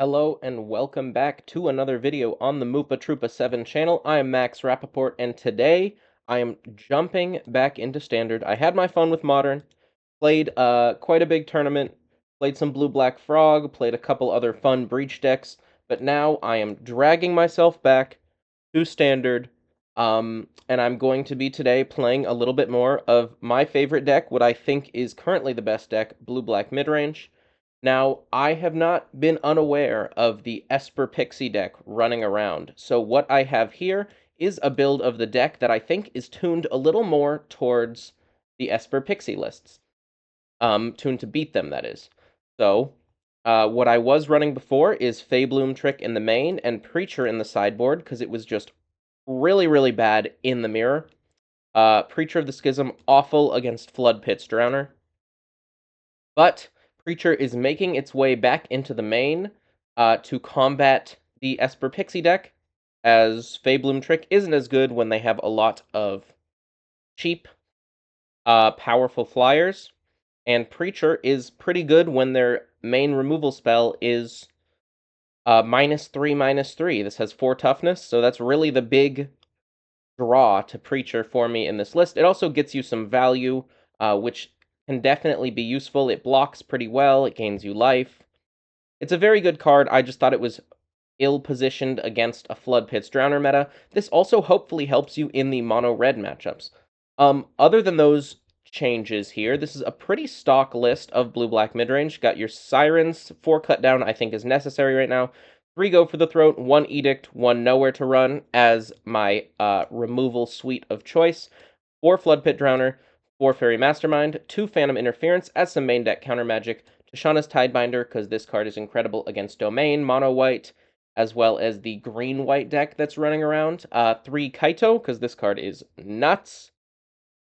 Hello and welcome back to another video on the Moopa Troopa 7 channel. I am Max Rappaport, and today I am jumping back into Standard. I had my fun with Modern, played quite a big tournament, played some Blue-Black Frog, played a couple other fun Breach decks, but now I am dragging myself back to Standard, and I'm going to be today playing a little bit more of my favorite deck, what I think is currently the best deck, Blue-Black Midrange. Now, I have not been unaware of the Esper Pixie deck running around, so what I have here is a build of the deck that I think is tuned a little more towards the Esper Pixie lists. Tuned to beat them, that is. So, what I was running before is Fabloom Trick in the main and Preacher in the sideboard, because it was just really, really bad in the mirror. Preacher of the Schism, awful against Flood Pit's Drowner. But Preacher is making its way back into the main to combat the Esper Pixie deck, as Fabloom Trick isn't as good when they have a lot of cheap, powerful flyers, and Preacher is pretty good when their main removal spell is -3/-3. This has 4 toughness, so that's really the big draw to Preacher for me in this list. It also gets you some value, which can definitely be useful. It blocks pretty well, it gains you life. It's a very good card. I just thought it was ill-positioned against a Flood Pit's Drowner meta. This also hopefully helps you in the mono-red matchups. Other than those changes here, this is a pretty stock list of Blue-Black Midrange. Got your Sirens, 4 cut down I think is necessary right now. 3 Go for the Throat, 1 Edict, 1 Nowhere to Run as my removal suite of choice. 4 Flood Pit Drowner, 4 Fairy Mastermind, 2 Phantom Interference as some main deck counter magic. Tishana's Tidebinder, because this card is incredible against Domain, mono-white, as well as the green-white deck that's running around. 3 Kaito, because this card is nuts,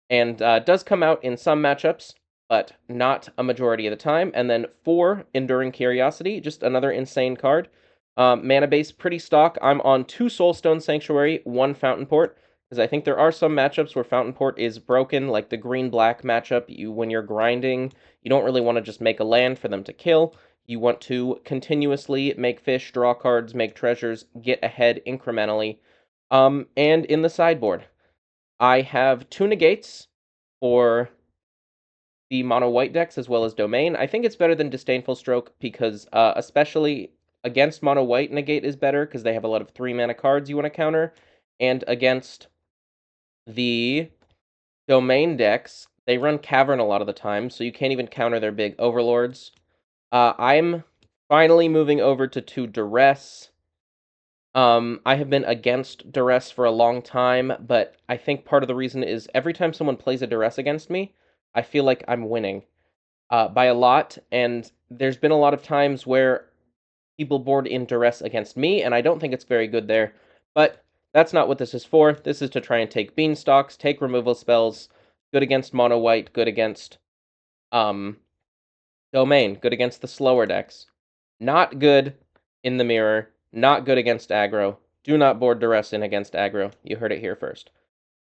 and does come out in some matchups, but not a majority of the time. And then 4 Enduring Curiosity, just another insane card. Mana base, pretty stock. I'm on 2 Soulstone Sanctuary, 1 Fountain Port, because I think there are some matchups where Fountain Port is broken, like the green-black matchup. When you're grinding, you don't really want to just make a land for them to kill. You want to continuously make fish, draw cards, make treasures, get ahead incrementally. And in the sideboard, I have 2 negates for the mono-white decks as well as Domain. I think it's better than Disdainful Stroke because especially against mono-white, negate is better because they have a lot of 3-mana cards you want to counter. And against the Domain decks, they run Cavern a lot of the time, so you can't even counter their big Overlords. I'm finally moving over to 2 Duress. I have been against Duress for a long time, but I think part of the reason is every time someone plays a Duress against me, I feel like I'm winning by a lot, and there's been a lot of times where people board in Duress against me, and I don't think it's very good there, but that's not what this is for. This is to try and take Beanstalks, take removal spells, good against mono-white, good against Domain, good against the slower decks. Not good in the mirror, not good against aggro. Do not board Duress in against aggro. You heard it here first.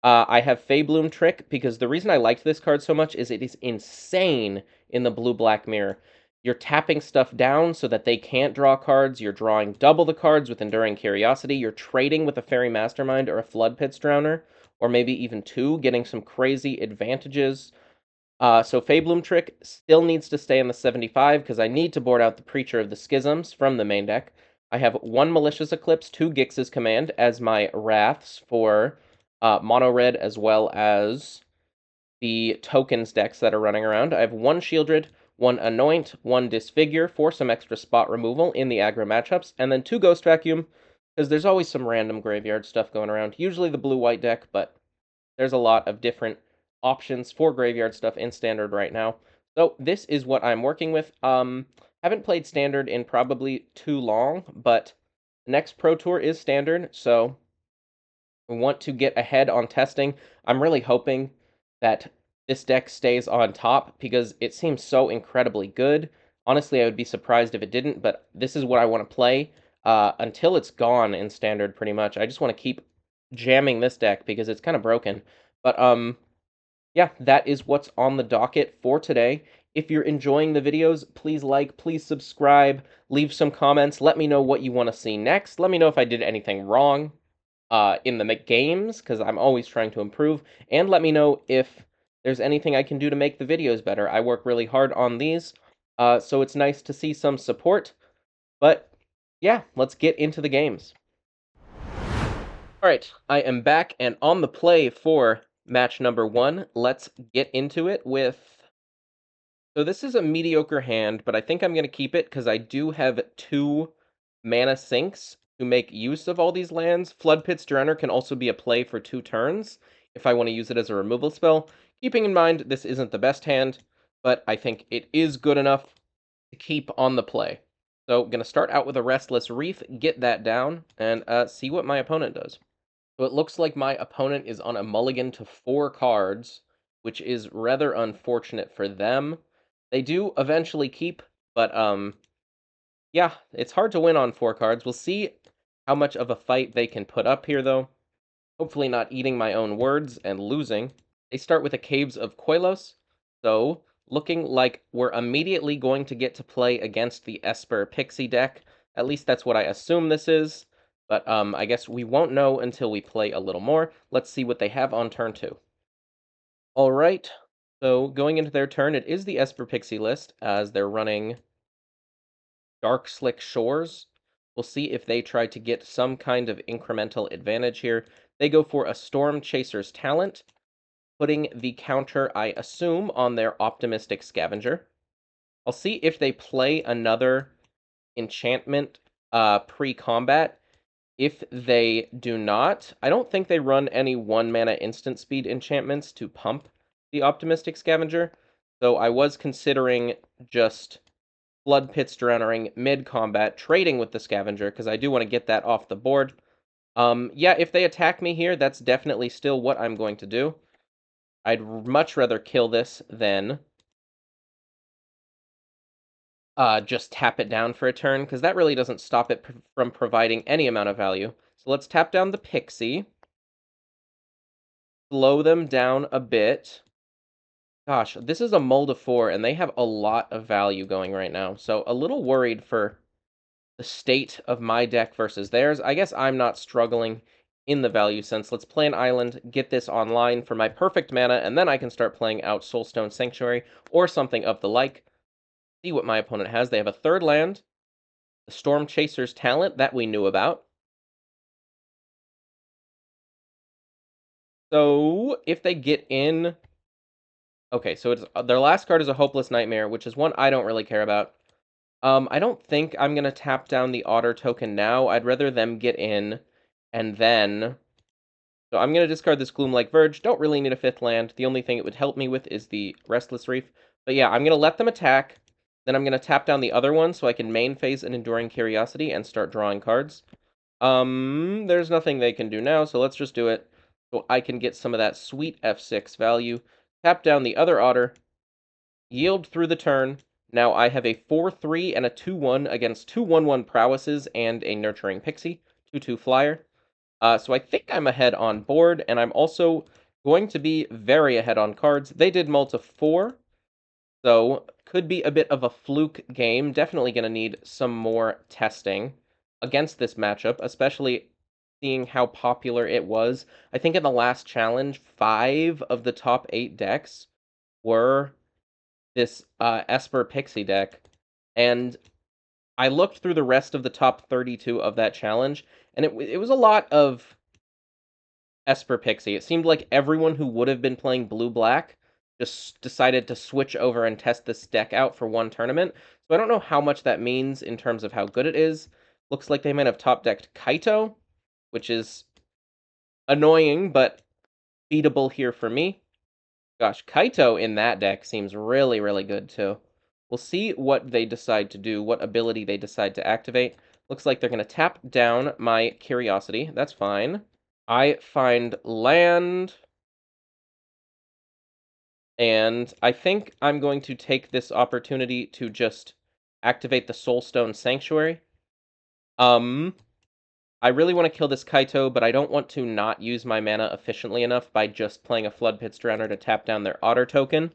I have Fabloom Trick, because the reason I liked this card so much is it is insane in the blue-black mirror. You're tapping stuff down so that they can't draw cards, you're drawing double the cards with Enduring Curiosity, you're trading with a Fairy Mastermind or a Flood Pit's Drowner, or maybe even 2, getting some crazy advantages. So Fabloom Trick still needs to stay in the 75, because I need to board out the Preacher of the Schisms from the main deck. I have 1 Malicious Eclipse, 2 Gix's Command as my Wraths for mono-red, as well as the tokens decks that are running around. I have 1 Shieldred, 1 Anoint, 1 Disfigure for some extra spot removal in the aggro matchups, and then 2 Ghost Vacuum, because there's always some random graveyard stuff going around. Usually the blue-white deck, but there's a lot of different options for graveyard stuff in Standard right now. So this is what I'm working with. Haven't played Standard in probably too long, but the next Pro Tour is Standard, so we want to get ahead on testing. I'm really hoping that this deck stays on top because it seems so incredibly good. Honestly, I would be surprised if it didn't, but this is what I want to play until it's gone in Standard, pretty much. I just want to keep jamming this deck because it's kind of broken. But yeah, that is what's on the docket for today. If you're enjoying the videos, please like, please subscribe, leave some comments, let me know what you want to see next. Let me know if I did anything wrong in the games, because I'm always trying to improve, and let me know if there's anything I can do to make the videos better. I work really hard on these, so it's nice to see some support, but yeah, let's get into the games. Alright, I am back and on the play for match number 1. Let's get into it with... So this is a mediocre hand, but I think I'm going to keep it because I do have 2 mana sinks to make use of all these lands. Flood Pit's Drowner can also be a play for 2 turns if I want to use it as a removal spell. Keeping in mind, this isn't the best hand, but I think it is good enough to keep on the play. So I'm going to start out with a Restless Reef, get that down, and see what my opponent does. So it looks like my opponent is on a mulligan to 4 cards, which is rather unfortunate for them. They do eventually keep, but yeah, it's hard to win on 4 cards. We'll see how much of a fight they can put up here, though. Hopefully not eating my own words and losing. They start with a Caves of Koilos, so looking like we're immediately going to get to play against the Esper Pixie deck. At least that's what I assume this is, but I guess we won't know until we play a little more. Let's see what they have on turn 2. All right, so going into their turn, it is the Esper Pixie list, as they're running Dark Slick Shores. We'll see if they try to get some kind of incremental advantage here. They go for a Storm Chaser's Talent, putting the counter, I assume, on their Optimistic Scavenger. I'll see if they play another enchantment pre-combat. If they do not, I don't think they run any 1-mana instant speed enchantments to pump the Optimistic Scavenger, so I was considering just Flood Pit's Drownering mid-combat, trading with the Scavenger, because I do want to get that off the board. Yeah, if they attack me here, that's definitely still what I'm going to do. I'd much rather kill this than just tap it down for a turn, because that really doesn't stop it from providing any amount of value. So let's tap down the Pixie. Slow them down a bit. Gosh, this is a mull to 4, and they have a lot of value going right now. So a little worried for the state of my deck versus theirs. I guess I'm not struggling in the value sense. Let's play an island, get this online for my perfect mana, and then I can start playing out Soulstone Sanctuary or something of the like. See what my opponent has. They have a 3rd land, the Storm Chaser's Talent, that we knew about. So if they get in... Okay, so it's their last card is a Hopeless Nightmare, which is one I don't really care about. I don't think I'm going to tap down the Otter token now. I'd rather them get in, and then... So I'm going to discard this Gloomlike Verge. Don't really need a 5th land. The only thing it would help me with is the Restless Reef. But yeah, I'm going to let them attack. Then I'm going to tap down the other one so I can main phase an Enduring Curiosity and start drawing cards. There's nothing they can do now, so let's just do it. So I can get some of that sweet F6 value. Tap down the other Otter. Yield through the turn. Now I have a 4-3 and a 2-1 against 2 1-1 prowesses and a Nurturing Pixie. 2-2 flyer. So I think I'm ahead on board, and I'm also going to be very ahead on cards. They did mull to 4, so could be a bit of a fluke game. Definitely going to need some more testing against this matchup, especially seeing how popular it was. I think in the last challenge, 5 of the top 8 decks were this Esper Pixie deck, and I looked through the rest of the top 32 of that challenge, and it was a lot of Esper Pixie. It seemed like everyone who would have been playing blue-black just decided to switch over and test this deck out for one tournament. So I don't know how much that means in terms of how good it is. Looks like they might have top-decked Kaito, which is annoying, but beatable here for me. Gosh, Kaito in that deck seems really, really good, too. We'll see what they decide to do, what ability they decide to activate. Looks like they're going to tap down my Curiosity. That's fine. I find land, and I think I'm going to take this opportunity to just activate the Soulstone Sanctuary. I really want to kill this Kaito, but I don't want to not use my mana efficiently enough by just playing a Flood Pit's Drowner to tap down their Otter token.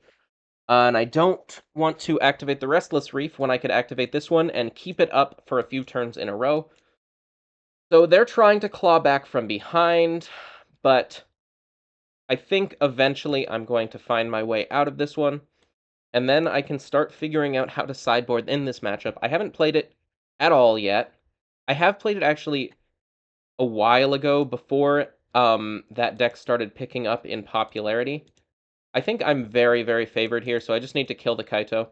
And I don't want to activate the Restless Reef when I could activate this one and keep it up for a few turns in a row. So they're trying to claw back from behind, but I think eventually I'm going to find my way out of this one, and then I can start figuring out how to sideboard in this matchup. I haven't played it at all yet. I have played it actually a while ago before that deck started picking up in popularity. I think I'm very, very favored here, so I just need to kill the Kaito.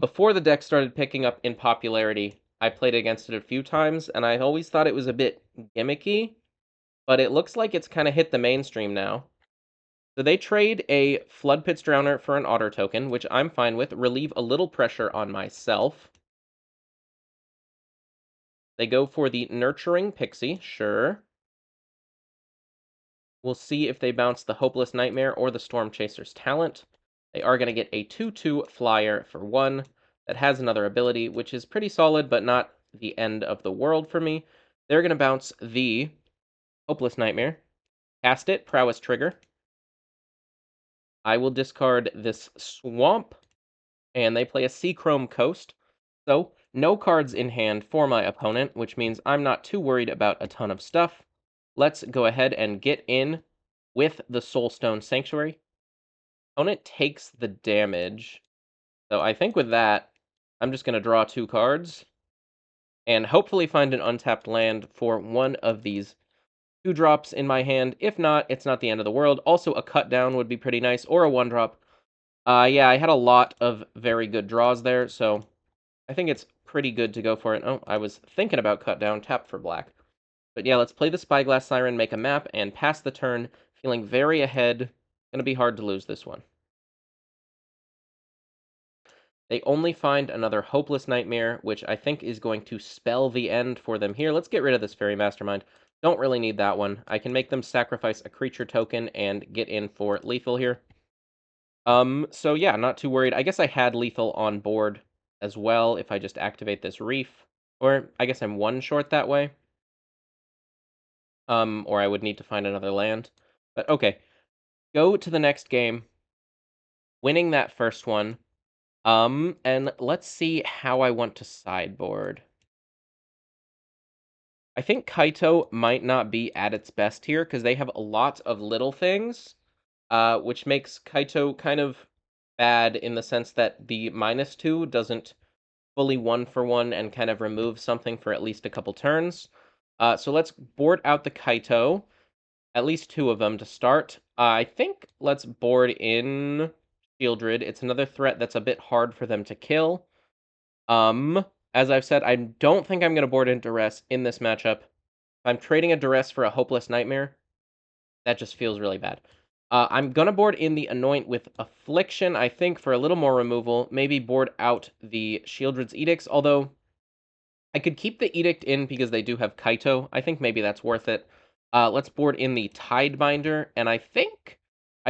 Before the deck started picking up in popularity, I played against it a few times, and I always thought it was a bit gimmicky, but it looks like it's kind of hit the mainstream now. So they trade a Flood Pit's Drowner for an Otter token, which I'm fine with, relieve a little pressure on myself. They go for the Nurturing Pixie, sure. We'll see if they bounce the Hopeless Nightmare or the Storm Chaser's Talent. They are going to get a 2/2 flyer for 1 that has another ability, which is pretty solid, but not the end of the world for me. They're going to bounce the Hopeless Nightmare, cast it, Prowess Trigger. I will discard this Swamp, and they play a Seachrome Coast. So, no cards in hand for my opponent, which means I'm not too worried about a ton of stuff. Let's go ahead and get in with the Soulstone Sanctuary. Opponent takes the damage. So I think with that, I'm just going to draw 2 cards and hopefully find an untapped land for one of these 2 drops in my hand. If not, it's not the end of the world. Also, a cut down would be pretty nice, or a 1-drop. Yeah, I had a lot of very good draws there, so I think it's pretty good to go for it. Oh, I was thinking about cut down, tap for black. But yeah, let's play the Spyglass Siren, make a map, and pass the turn, feeling very ahead. Gonna be hard to lose this one. They only find another Hopeless Nightmare, which I think is going to spell the end for them here. Let's get rid of this Fairy Mastermind. Don't really need that one. I can make them sacrifice a creature token and get in for lethal here. So yeah, not too worried. I guess I had lethal on board as well if I just activate this Reef. Or I guess I'm 1 short that way. Or I would need to find another land. But okay. Go to the next game. Winning that first one. And let's see how I want to sideboard. I think Kaito might not be at its best here, because they have a lot of little things, which makes Kaito kind of bad in the sense that the -2 doesn't fully 1-for-1 and kind of remove something for at least a couple turns. So let's board out the Kaito, at least 2 of them to start. I think let's board in Shieldred. It's another threat that's a bit hard for them to kill. As I've said, I don't think I'm going to board in Duress in this matchup. If I'm trading a Duress for a Hopeless Nightmare, that just feels really bad. I'm going to board in the Anoint with Affliction, I think, for a little more removal. Maybe board out the Shieldred's Edicts, although I could keep the Edict in because they do have Kaito. I think maybe that's worth it. Let's board in the Tidebinder, and I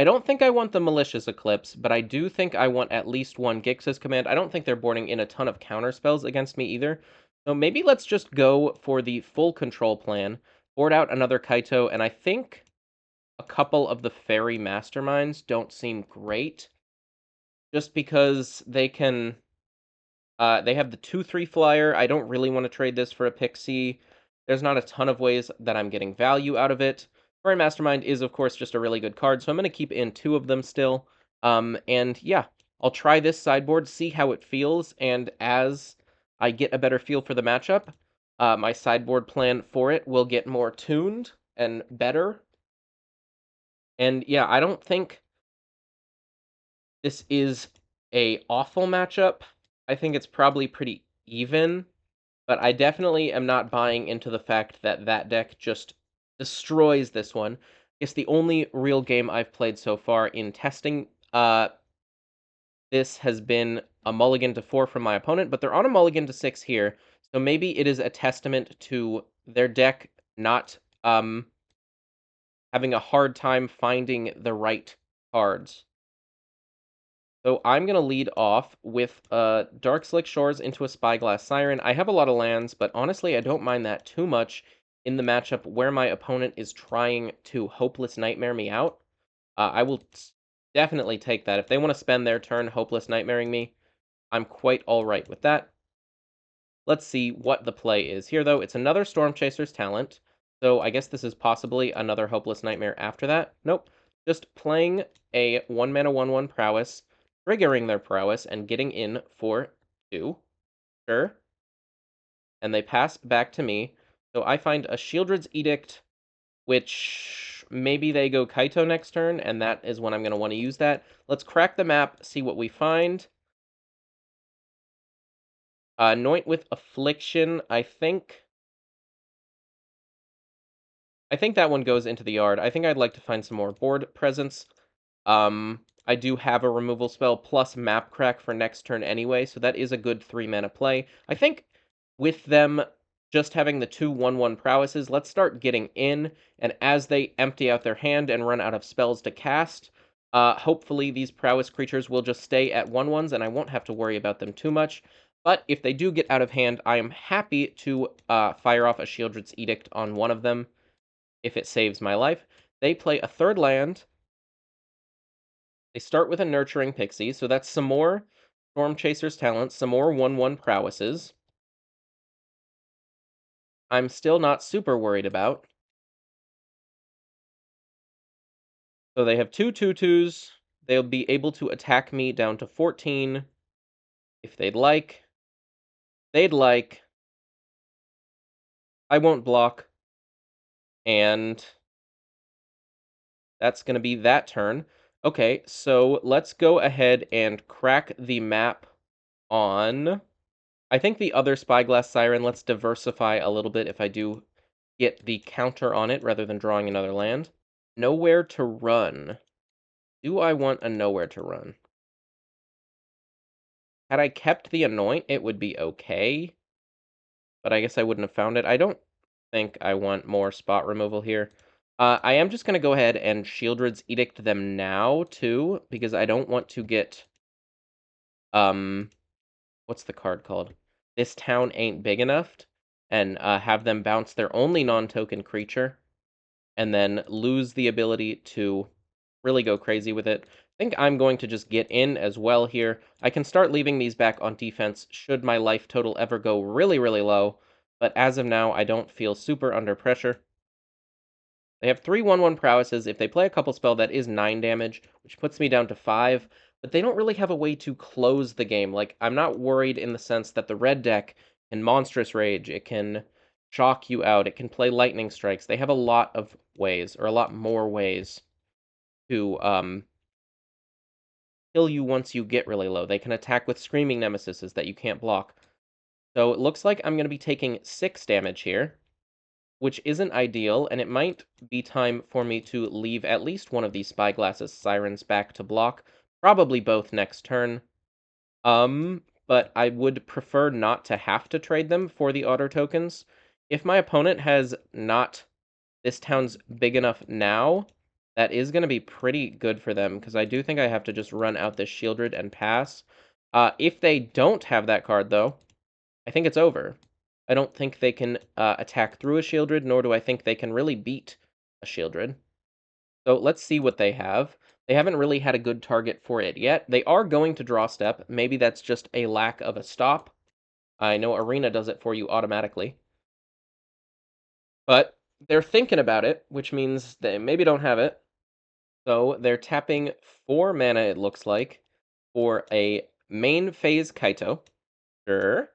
don't think I want the Malicious Eclipse, but I do think I want at least 1 Gix's Command. I don't think they're boarding in a ton of counter spells against me either. So maybe let's just go for the full control plan, board out another Kaito, and I think a couple of the Fairy Masterminds don't seem great, just because they can... they have the 2/3 flyer. I don't really want to trade this for a Pixie. There's not a ton of ways that I'm getting value out of it. Fairy Mastermind is, of course, just a really good card, so I'm going to keep in 2 of them still. And yeah, I'll try this sideboard, see how it feels, and as I get a better feel for the matchup, my sideboard plan for it will get more tuned and better. And yeah, I don't think this is a awful matchup. I think it's probably pretty even, but I definitely am not buying into the fact that that deck just destroys this one. It's the only real game I've played so far in testing. This has been a mulligan to 4 from my opponent, but they're on a mulligan to 6 here, so maybe it is a testament to their deck not having a hard time finding the right cards. So I'm going to lead off with Dark Slick Shores into a Spyglass Siren. I have a lot of lands, but honestly, I don't mind that too much in the matchup where my opponent is trying to Hopeless Nightmare me out. I will definitely take that. If they want to spend their turn hopeless nightmaring me, I'm quite alright with that. Let's see what the play is here, though. It's another Storm Chaser's talent, so I guess this is possibly another Hopeless Nightmare after that. Nope. Just playing a 1-mana 1/1 prowess, triggering their prowess, and getting in for 2. Sure. And they pass back to me. So I find a Shieldred's Edict, which maybe they go Kaito next turn, and that is when I'm going to want to use that. Let's crack the map, see what we find. Anoint with Affliction, I think that one goes into the yard. I think I'd like to find some more board presence. I do have a removal spell plus map crack for next turn anyway, so that is a good 3-mana play. I think with them just having the 2 1/1 prowesses, let's start getting in, and as they empty out their hand and run out of spells to cast, hopefully these prowess creatures will just stay at 1/1s, and I won't have to worry about them too much. But if they do get out of hand, I am happy to fire off a Shieldred's Edict on one of them, if it saves my life. They play a third land. They start with a Nurturing Pixie, so that's some more Storm Chaser's talents, some more 1/1 prowesses. I'm still not super worried about. So they have 2 2/2s. They'll be able to attack me down to 14 if they'd like. They'd like. I won't block. And that's going to be that turn. Okay, so let's go ahead and crack the map on... I think the other Spyglass Siren, let's diversify a little bit if I do get the counter on it rather than drawing another land. Nowhere to run. Do I want a nowhere to run? Had I kept the Anoint, it would be okay. But I guess I wouldn't have found it. I don't think I want more spot removal here. I am just going to go ahead and Shieldred's Edict them now, too, because I don't want to get... what's the card called? This town ain't big enough, and have them bounce their only non-token creature, and then lose the ability to really go crazy with it. I think I'm going to just get in as well here. I can start leaving these back on defense should my life total ever go really, really low, but as of now, I don't feel super under pressure. They have 3 1/1 prowesses. If they play a couple spell, that is 9 damage, which puts me down to 5, but they don't really have a way to close the game. Like, I'm not worried in the sense that the red deck can Monstrous Rage, it can shock you out, it can play Lightning Strikes. They have a lot of ways, or a lot more ways, to kill you once you get really low. They can attack with Screaming Nemesises that you can't block. So it looks like I'm going to be taking 6 damage here, which isn't ideal, and it might be time for me to leave at least one of these Spyglass Sirens back to block. Probably both next turn. But I would prefer not to have to trade them for the auto tokens. If my opponent has not this town's big enough now, that is going to be pretty good for them, because I do think I have to just run out this Shieldred and pass. If they don't have that card, though, I think it's over. I don't think they can attack through a Shieldred, nor do I think they can really beat a Shieldred. So let's see what they have. They haven't really had a good target for it yet. They are going to draw step. Maybe that's just a lack of a stop. I know Arena does it for you automatically. But they're thinking about it, which means they maybe don't have it. So they're tapping 4 mana, it looks like, for a main phase Kaito. Sure.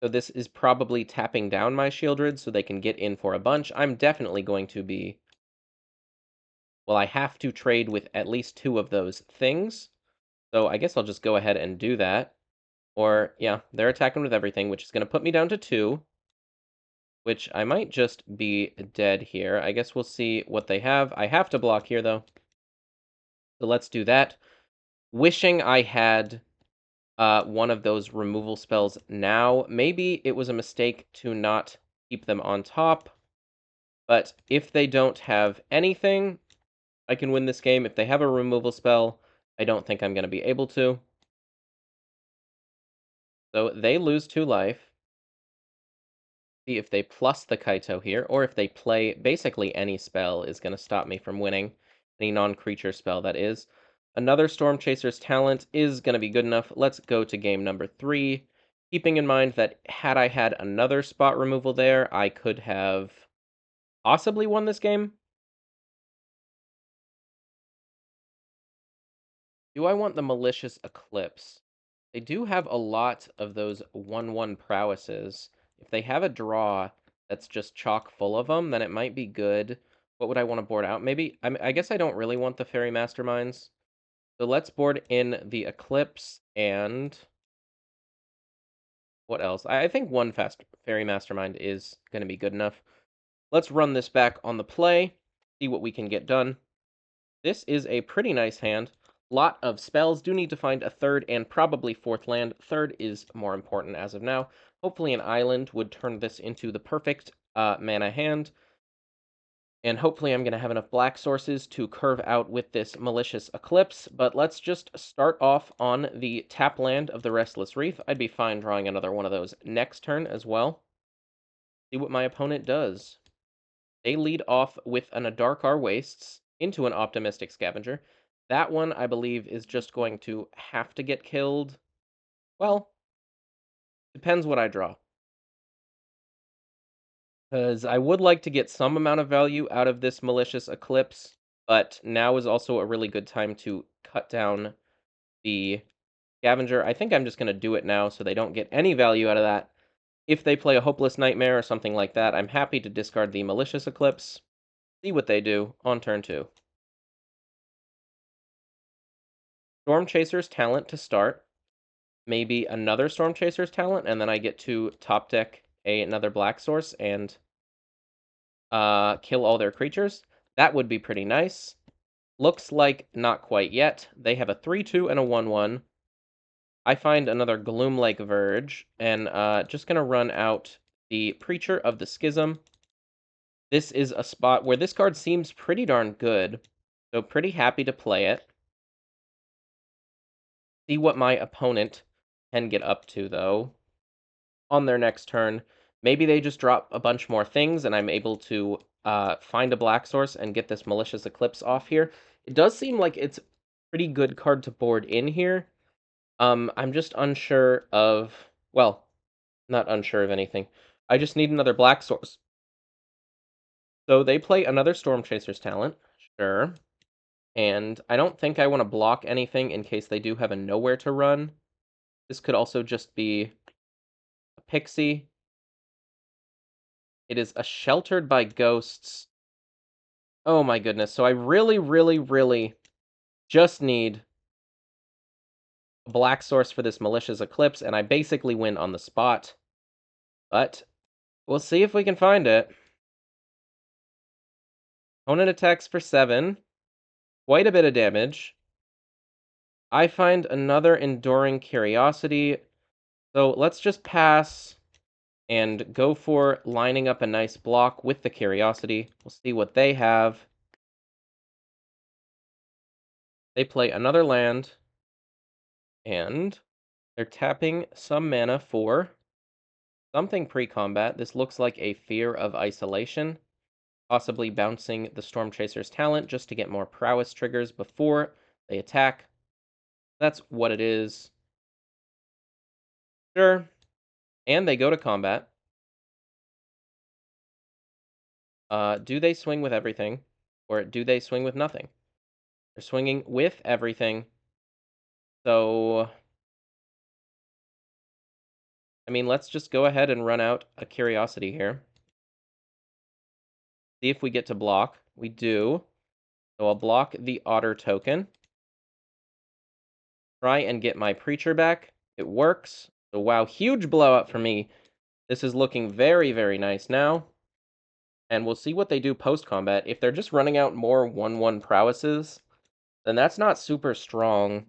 So this is probably tapping down my Shieldred so they can get in for a bunch. I'm definitely going to be... Well, I have to trade with at least 2 of those things. So I guess I'll just go ahead and do that. Or, yeah, they're attacking with everything, which is going to put me down to 2. Which I might just be dead here. I guess we'll see what they have. I have to block here, though. So let's do that. Wishing I had one of those removal spells now. Maybe it was a mistake to not keep them on top. But if they don't have anything, I can win this game. If they have a removal spell, I don't think I'm going to be able to. So they lose 2 life. See if they plus the Kaito here, or if they play basically any spell is going to stop me from winning. Any non-creature spell, that is. Another Storm Chaser's talent is going to be good enough. Let's go to game number 3. Keeping in mind that had I had another spot removal there, I could have possibly won this game. Do I want the Malicious Eclipse? They do have a lot of those 1/1 prowesses. If they have a draw that's just chock full of them, then it might be good. What would I want to board out? Maybe, I guess I don't really want the Fairy Masterminds. So let's board in the Eclipse and what else? I think one fast Fairy Mastermind is going to be good enough. Let's run this back on the play, see what we can get done. This is a pretty nice hand. Lot of spells. Do need to find a third and probably fourth land. Third is more important as of now. Hopefully an island would turn this into the perfect mana hand. And hopefully I'm going to have enough black sources to curve out with this Malicious Eclipse. But let's just start off on the tap land of the Restless Reef. I'd be fine drawing another one of those next turn as well. See what my opponent does. They lead off with an Adarkar Wastes into an Optimistic Scavenger. That one, I believe, is just going to have to get killed. Well, depends what I draw. Because I would like to get some amount of value out of this Malicious Eclipse, but now is also a really good time to cut down the Scavenger. I think I'm just going to do it now so they don't get any value out of that. If they play a Hopeless Nightmare or something like that, I'm happy to discard the Malicious Eclipse. See what they do on turn 2. Storm Chaser's talent to start. Maybe another Storm Chaser's talent, and then I get to top deck another black source and kill all their creatures. That would be pretty nice. Looks like not quite yet. They have a 3/2 and a 1/1. I find another Gloomlake Verge, and just gonna run out the Preacher of the Schism. This is a spot where this card seems pretty darn good, so pretty happy to play it. See what my opponent can get up to, though, on their next turn. Maybe they just drop a bunch more things, and I'm able to find a black source and get this Malicious Eclipse off here. It does seem like it's a pretty good card to board in here. I'm just unsure of... Well, not unsure of anything. I just need another black source. So they play another Storm Chaser's talent. Sure. And I don't think I want to block anything in case they do have a nowhere to run. This could also just be a Pixie. It is a Sheltered by Ghosts. Oh my goodness. So I really, really, really just need a black source for this Malicious Eclipse, and I basically win on the spot. But we'll see if we can find it. Opponent attacks for 7. Quite a bit of damage. I find another Enduring Curiosity. So let's just pass and go for lining up a nice block with the Curiosity. We'll see what they have. They play another land, and they're tapping some mana for something pre-combat. This looks like a Fear of Isolation, possibly bouncing the Storm Chaser's talent just to get more prowess triggers before they attack. That's what it is. Sure. And they go to combat. Do they swing with everything? Or do they swing with nothing? They're swinging with everything. So, I mean, let's just go ahead and run out a Curiosity here. See if we get to block. We do. So I'll block the Otter token. Try and get my Preacher back. It works. So wow, huge blowout for me. This is looking very, very nice now. And we'll see what they do post-combat. If they're just running out more 1/1 prowesses, then that's not super strong.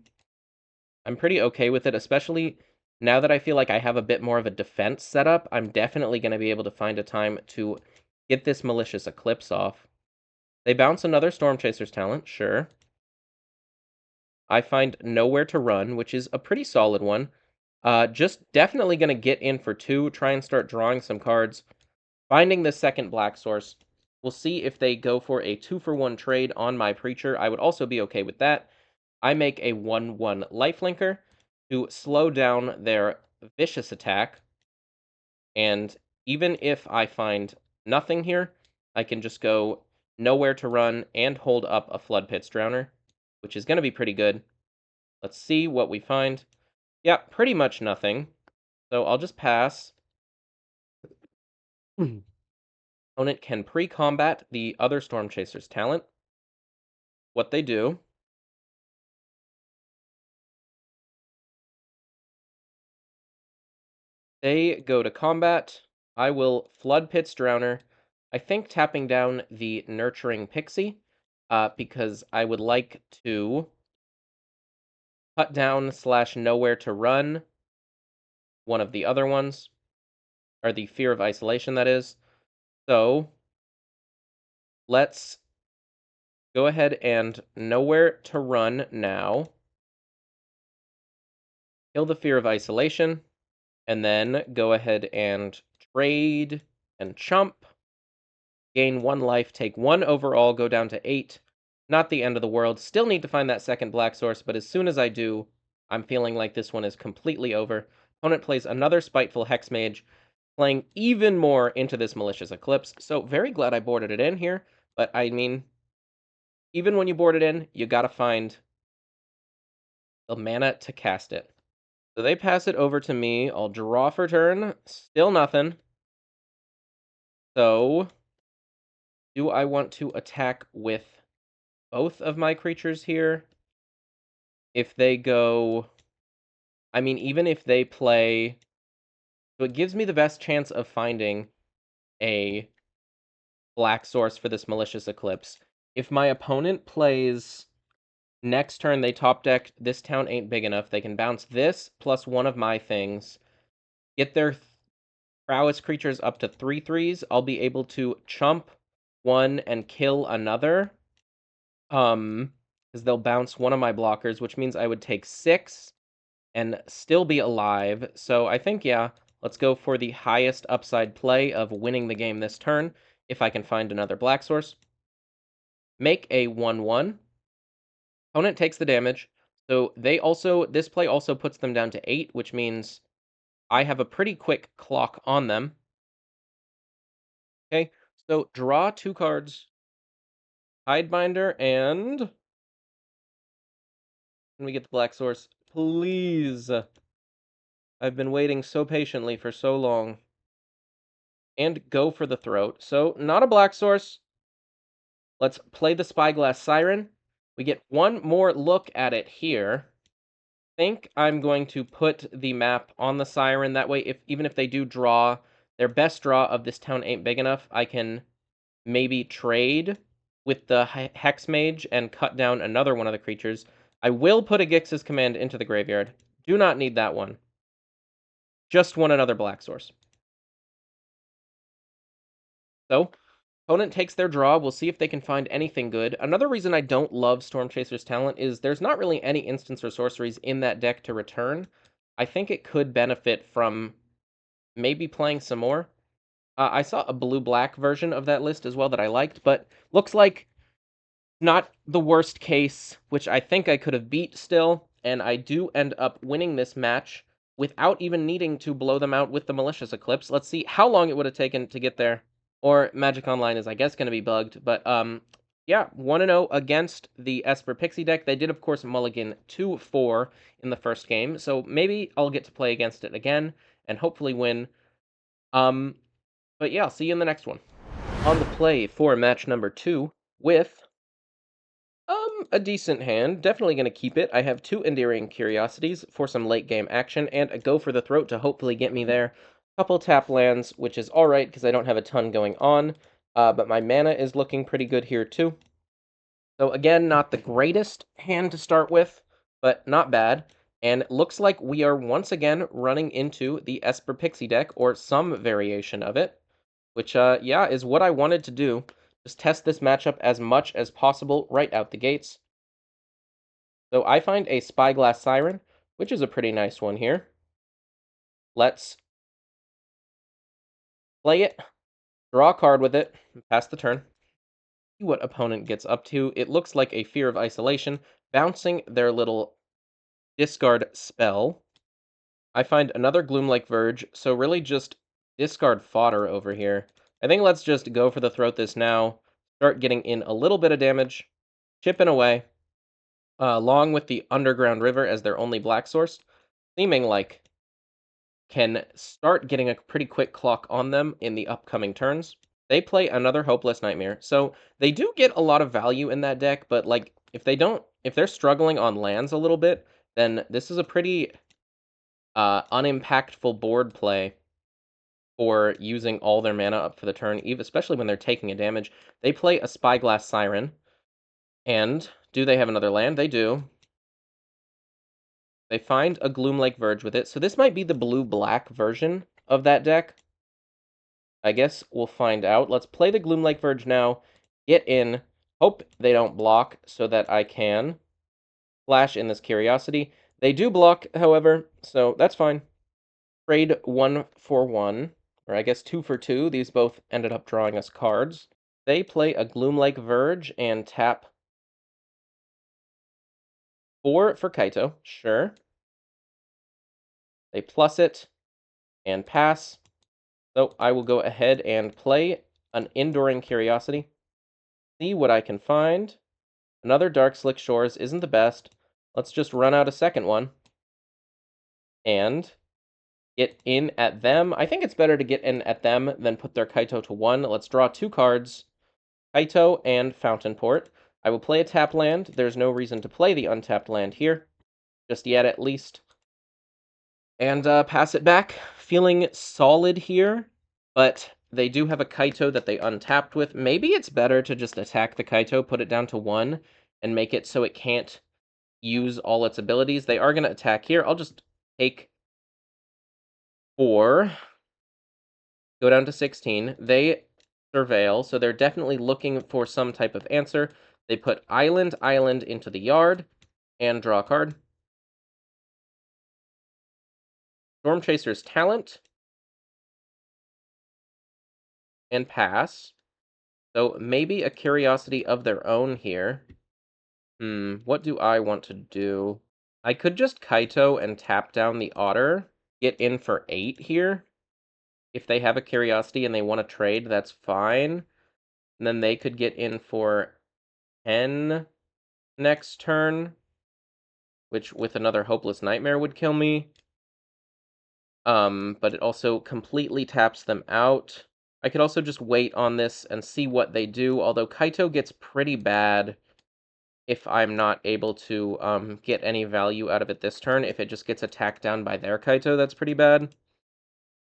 I'm pretty okay with it, especially now that I feel like I have a bit more of a defense setup. I'm definitely going to be able to find a time to get this Malicious Eclipse off. They bounce another Storm Chaser's talent, sure. I find nowhere to run, which is a pretty solid one. Just definitely going to get in for 2, try and start drawing some cards. Finding the second black source. We'll see if they go for a 2-for-1 trade on my Preacher. I would also be okay with that. I make a 1/1 lifelinker to slow down their vicious attack. And even if I find nothing here, I can just go Nowhere to Run and hold up a Flood Pits Drowner, which is going to be pretty good. Let's see what we find. Yeah, pretty much nothing. So I'll just pass. Opponent can pre-combat the other Storm Chaser's talent. What they do. They go to combat. I will Flood Pits Drowner. I think tapping down the Nurturing Pixie, because I would like to cut down / Nowhere to Run one of the other ones, or the Fear of Isolation, that is. So let's go ahead and Nowhere to Run now. Kill the Fear of Isolation, and then go ahead and trade and chump. Gain 1 life, take 1 overall, go down to 8. Not the end of the world. Still need to find that second black source, but as soon as I do, I'm feeling like this one is completely over. Opponent plays another Spiteful Hexmage, playing even more into this Malicious Eclipse. So very glad I boarded it in here, but I mean, even when you board it in, you gotta find the mana to cast it. So they pass it over to me. I'll draw for turn. Still nothing. So do I want to attack with both of my creatures here? If they go... I mean, even if they play... So it gives me the best chance of finding a black source for this Malicious Eclipse. If my opponent plays... Next turn, they top deck, this town ain't big enough. They can bounce this plus one of my things. Get their prowess creatures up to 3/3s. I'll be able to chump one and kill another. Because they'll bounce one of my blockers, which means I would take 6 and still be alive. So I think, yeah, let's go for the highest upside play of winning the game this turn, if I can find another black source. Make a 1/1. Opponent takes the damage. So this play also puts them down to 8, which means I have a pretty quick clock on them. Okay, so draw 2 cards. Hidebinder, and... Can we get the black source? Please! I've been waiting so patiently for so long. And go for the throat. So, not a black source. Let's play the Spyglass Siren. We get one more look at it here. I think I'm going to put the map on the Siren. That way, even if they do draw their best draw of this town ain't big enough, I can maybe trade with the Hex Mage and cut down another one of the creatures. I will put a Gix's Command into the graveyard. Do not need that one. Just want another black source. So, opponent takes their draw. We'll see if they can find anything good. Another reason I don't love Storm Chaser's talent is there's not really any instants or sorceries in that deck to return. I think it could benefit from maybe playing some more. I saw a blue-black version of that list as well that I liked, but looks like not the worst case, which I think I could have beat still, and I do end up winning this match without even needing to blow them out with the Malicious Eclipse. Let's see how long it would have taken to get there. Or Magic Online is, I guess, going to be bugged. But, yeah, 1-0 against the Esper Pixie deck. They did, of course, mulligan 2-4 in the first game. So maybe I'll get to play against it again and hopefully win. But yeah, I'll see you in the next one. On the play for match number 2 with a decent hand. Definitely going to keep it. I have 2 Endearing Curiosities for some late game action, and a Go for the Throat to hopefully get me there. Couple tap lands, which is alright because I don't have a ton going on, but my mana is looking pretty good here too. So again, not the greatest hand to start with, but not bad. And it looks like we are once again running into the Esper Pixie deck, or some variation of it, which, yeah, is what I wanted to do. Just test this matchup as much as possible right out the gates. So I find a Spyglass Siren, which is a pretty nice one here. Let's play it. Draw a card with it, pass the turn. See what opponent gets up to. It looks like a Fear of Isolation, bouncing their little discard spell. I find another Gloomlike Verge, so really just discard fodder over here. I think let's just go for the throat this now, start getting in a little bit of damage, chipping away, along with the Underground River as their only black source, seeming like can start getting a pretty quick clock on them in the upcoming turns. They play another Hopeless Nightmare, so they do get a lot of value in that deck, but like if they're struggling on lands a little bit, then this is a pretty unimpactful board play for using all their mana up for the turn, even especially when they're taking a damage. They play a Spyglass Siren, and do they have another land? They do. They find a Gloomlake Verge with it, so this might be the blue-black version of that deck. I guess we'll find out. Let's play the Gloomlake Verge now, get in, hope they don't block so that I can flash in this Curiosity. They do block, however, so that's fine. Trade 1 for 1, or I guess 2 for 2. These both ended up drawing us cards. They play a Gloomlake Verge and tap 4 for Kaito, sure. They plus it and pass. So I will go ahead and play an Enduring Curiosity. See what I can find. Another Dark Slick Shores isn't the best. Let's just run out a second one. And get in at them. I think it's better to get in at them than put their Kaito to 1. Let's draw 2 cards. Kaito and Fountain Port. I will play a tap land. There's no reason to play the untapped land here. Just yet, at least. And pass it back. Feeling solid here, but they do have a Kaito that they untapped with. Maybe it's better to just attack the Kaito, put it down to 1, and make it so it can't use all its abilities. They are going to attack here. I'll just take 4, go down to 16. They surveil, so they're definitely looking for some type of answer. They put Island into the yard, and draw a card. Storm Chaser's Talent, and pass. So maybe a Curiosity of their own here. What do I want to do? I could just Kaito and tap down the Otter, get in for 8 here. If they have a Curiosity and they want to trade, that's fine. And then they could get in for 10 next turn, which with another Hopeless Nightmare would kill me. But it also completely taps them out. I could also just wait on this and see what they do, although Kaito gets pretty bad if I'm not able to get any value out of it this turn. If it just gets attacked down by their Kaito, that's pretty bad.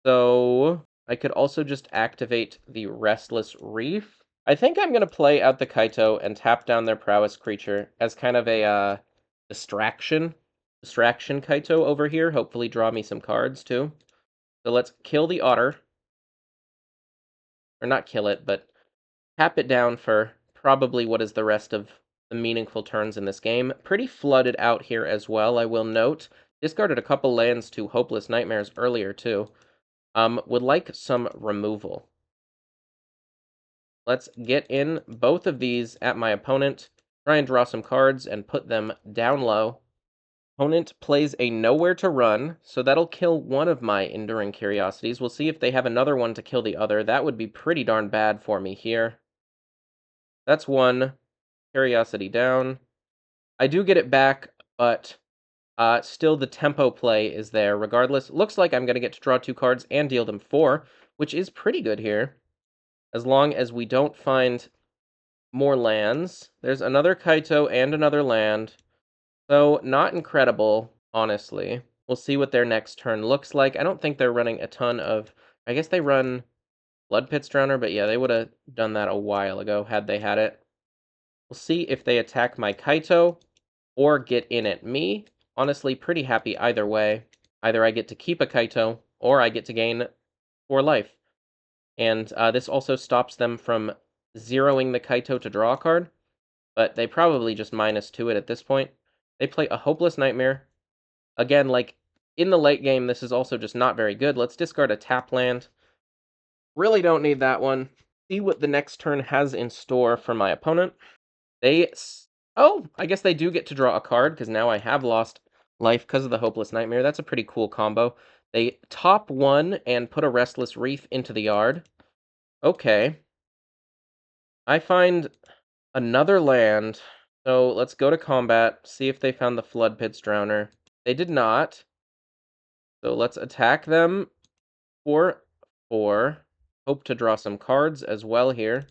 So I could also just activate the Restless Reef. I think I'm going to play out the Kaito and tap down their prowess creature as kind of a distraction Kaito over here. Hopefully draw me some cards, too. So let's kill the Otter. Or not kill it, but tap it down for probably what is the rest of the meaningful turns in this game. Pretty flooded out here as well, I will note. Discarded a couple lands to Hopeless Nightmares earlier, too. Would like some removal. Let's get in both of these at my opponent. Try and draw some cards and put them down low. Opponent plays a Nowhere to Run, so that'll kill one of my Enduring Curiosities. We'll see if they have another one to kill the other. That would be pretty darn bad for me here. That's one. Curiosity down. I do get it back, but still the tempo play is there regardless. Looks like I'm going to get to draw 2 cards and deal them 4, which is pretty good here. As long as we don't find more lands. There's another Kaito and another land. So, not incredible, honestly. We'll see what their next turn looks like. I don't think they're running a ton of... I guess they run Blood Pits Drowner, but yeah, they would have done that a while ago had they had it. We'll see if they attack my Kaito or get in at me. Honestly, pretty happy either way. Either I get to keep a Kaito or I get to gain 4 life. And this also stops them from zeroing the Kaito to draw a card, but they probably just -2 it at this point. They play a Hopeless Nightmare. Again, like, in the late game, this is also just not very good. Let's discard a tap land. Really don't need that one. See what the next turn has in store for my opponent. Oh, I guess they do get to draw a card, because now I have lost life because of the Hopeless Nightmare. That's a pretty cool combo. They top one and put a Restless Reef into the yard. Okay. I find another land. So let's go to combat, see if they found the Flood Pits Drowner. They did not. So let's attack them for 4. Hope to draw some cards as well here.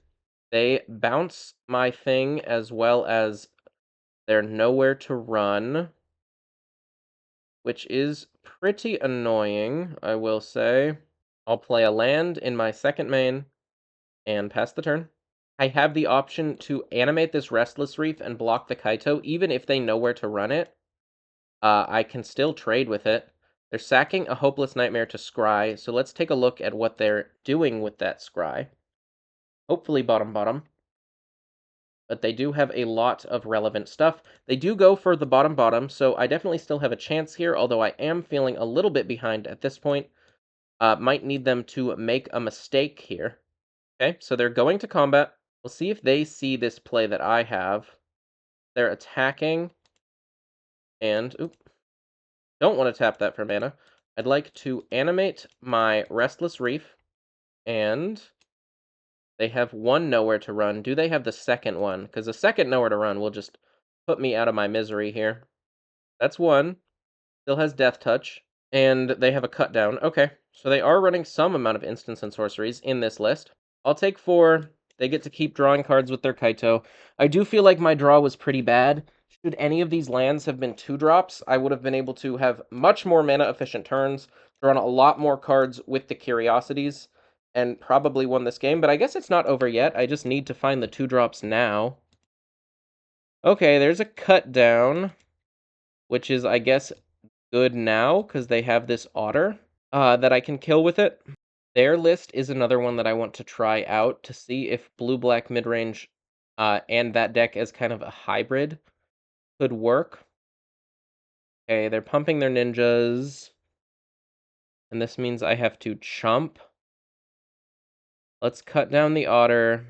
They bounce my thing as well as they're nowhere to run, which is pretty annoying, I will say. I'll play a land in my second main and pass the turn. I have the option to animate this Restless Reef and block the Kaito, even if they know where to run it. I can still trade with it. They're sacking a Hopeless Nightmare to scry, so let's take a look at what they're doing with that scry. Hopefully bottom. But they do have a lot of relevant stuff. They do go for the bottom, so I definitely still have a chance here, although I am feeling a little bit behind at this point. Might need them to make a mistake here. Okay, so they're going to combat. We'll see if they see this play that I have. They're attacking, and don't want to tap that for mana. I'd like to animate my Restless Reef, and they have one nowhere to run. Do they have the second one? Because the second nowhere to run will just put me out of my misery here. That's one. Still has Death Touch. And they have a cut down. Okay, so they are running some amount of instants and sorceries in this list. I'll take 4. They get to keep drawing cards with their Kaito. I do feel like my draw was pretty bad. Should any of these lands have been 2-drops, I would have been able to have much more mana-efficient turns, drawn a lot more cards with the Curiosities, and probably won this game. But I guess it's not over yet. I just need to find the 2-drops now. Okay, there's a cut down, which is, I guess, good now, because they have this Otter that I can kill with it. Their list is another one that I want to try out to see if blue-black midrange and that deck as kind of a hybrid could work. Okay, they're pumping their ninjas, and this means I have to chump. Let's cut down the Otter.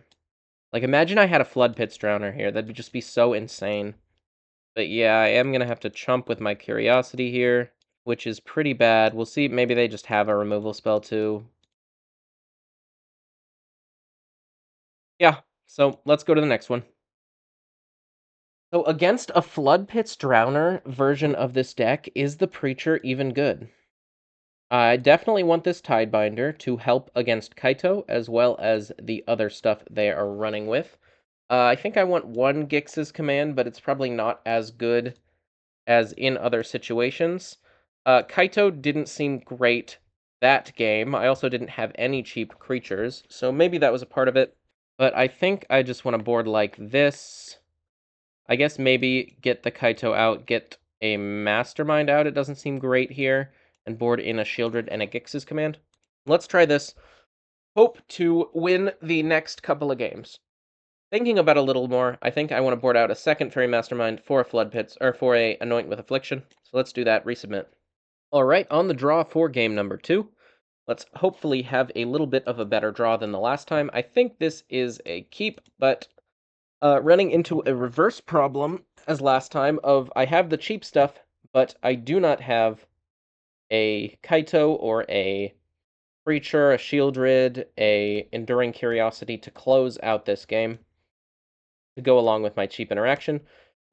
Like, imagine I had a Flood Pits Drowner here. That'd just be so insane. But yeah, I am going to have to chump with my Curiosity here, which is pretty bad. We'll see. Maybe they just have a removal spell too. Yeah, so let's go to the next one. So against a Flood Pits Drowner version of this deck, is the Preacher even good? I definitely want this Tidebinder to help against Kaito, as well as the other stuff they are running with. I think I want 1 Gix's command, but it's probably not as good as in other situations. Kaito didn't seem great that game. I also didn't have any cheap creatures, so maybe that was a part of it. But I think I just want a board like this. I guess maybe get the Kaito out, get a Mastermind out. It doesn't seem great here. And board in a Shieldred and a Gix's command. Let's try this. Hope to win the next couple of games. Thinking about it a little more, I think I want to board out a second Fairy Mastermind for a Flood Pits, or for a Anoint with Affliction. So let's do that, resubmit. Alright, on the draw for game number 2. Let's hopefully have a little bit of a better draw than the last time. I think this is a keep, but running into a reverse problem as last time of I have the cheap stuff, but I do not have a Kaito or a Preacher, a Shieldred, a Enduring Curiosity to close out this game to go along with my cheap interaction.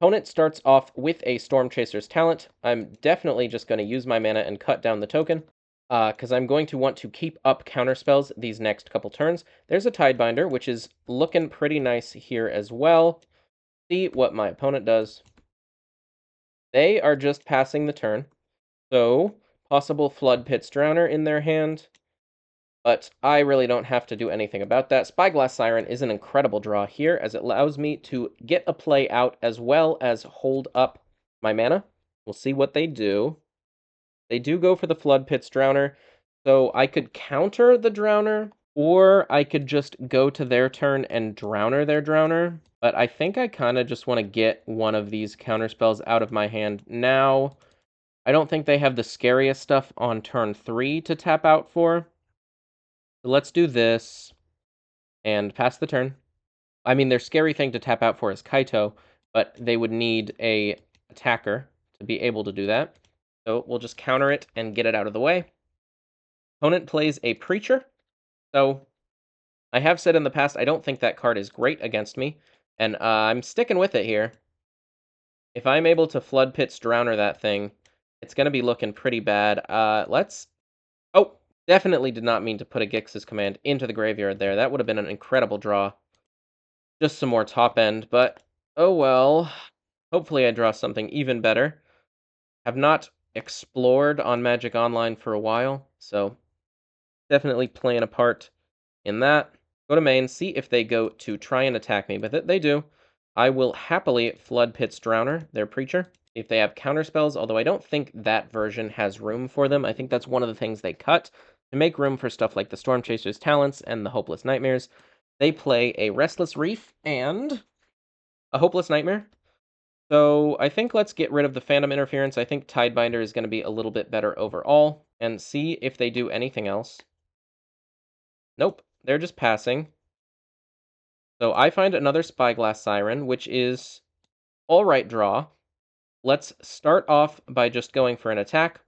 Opponent starts off with a Storm Chaser's Talent. I'm definitely just going to use my mana and cut down the token, because I'm going to want to keep up counterspells these next couple turns. There's a Tidebinder, which is looking pretty nice here as well. See what my opponent does. They are just passing the turn, so possible Flood Pits Drowner in their hand, but I really don't have to do anything about that. Spyglass Siren is an incredible draw here, as it allows me to get a play out as well as hold up my mana. We'll see what they do. They do go for the Flood Pits Drowner, so I could counter the Drowner, or I could just go to their turn and Drowner their Drowner. But I think I kind of just want to get one of these counterspells out of my hand now. I don't think they have the scariest stuff on turn 3 to tap out for. So let's do this and pass the turn. I mean, their scary thing to tap out for is Kaito, but they would need a attacker to be able to do that. So we'll just counter it and get it out of the way. Opponent plays a Preacher. So I have said in the past, I don't think that card is great against me, and I'm sticking with it here. If I'm able to Flood Pits Drowner that thing, it's going to be looking pretty bad. Oh, definitely did not mean to put a Gix's command into the graveyard there. That would have been an incredible draw. Just some more top end, but oh well. Hopefully I draw something even better. Have not explored on Magic Online for a while, so definitely playing a part in that. Go to main, see if they go to try and attack me, but they do. I will happily Flood Pits Drowner, their Preacher. If they have counterspells, although I don't think that version has room for them. I think that's one of the things they cut to make room for stuff like the Storm Chaser's Talents and the Hopeless Nightmares. They play a Restless Reef and a Hopeless Nightmare. So I think let's get rid of the Phantom Interference. I think Tidebinder is going to be a little bit better overall, and see if they do anything else. Nope, they're just passing. So I find another Spyglass Siren, which is alright draw. Let's start off by just going for an attack,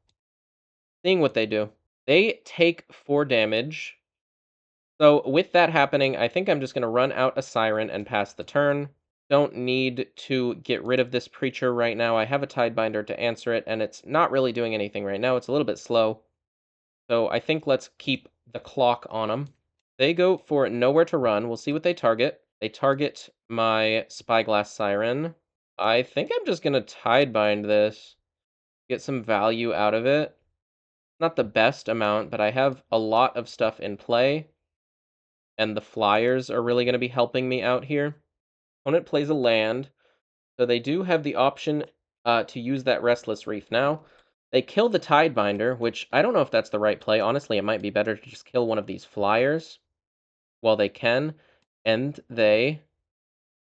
seeing what they do. They take 4 damage. So with that happening, I think I'm just going to run out a Siren and pass the turn. Don't need to get rid of this Preacher right now. I have a Tidebinder to answer it, and it's not really doing anything right now. It's a little bit slow. So I think let's keep the clock on them. They go for Nowhere to Run. We'll see what they target. They target my Spyglass Siren. I think I'm just going to Tidebind this. Get some value out of it. Not the best amount, but I have a lot of stuff in play. And the flyers are really going to be helping me out here. Opponent plays a land. So they do have the option to use that Restless Reef now. They kill the Tidebinder, which I don't know if that's the right play. Honestly, it might be better to just kill one of these flyers while they can. And they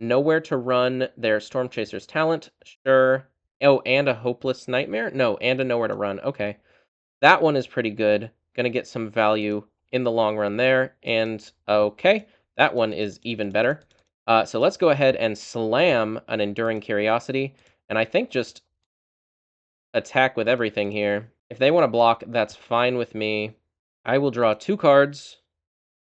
Nowhere to Run their Storm Chaser's Talent. Sure. Oh, and a Hopeless Nightmare? No, and a Nowhere to Run. Okay. That one is pretty good. Gonna get some value in the long run there. And okay, that one is even better. So let's go ahead and slam an Enduring Curiosity. And I think just attack with everything here. If they want to block, that's fine with me. I will draw 2 cards,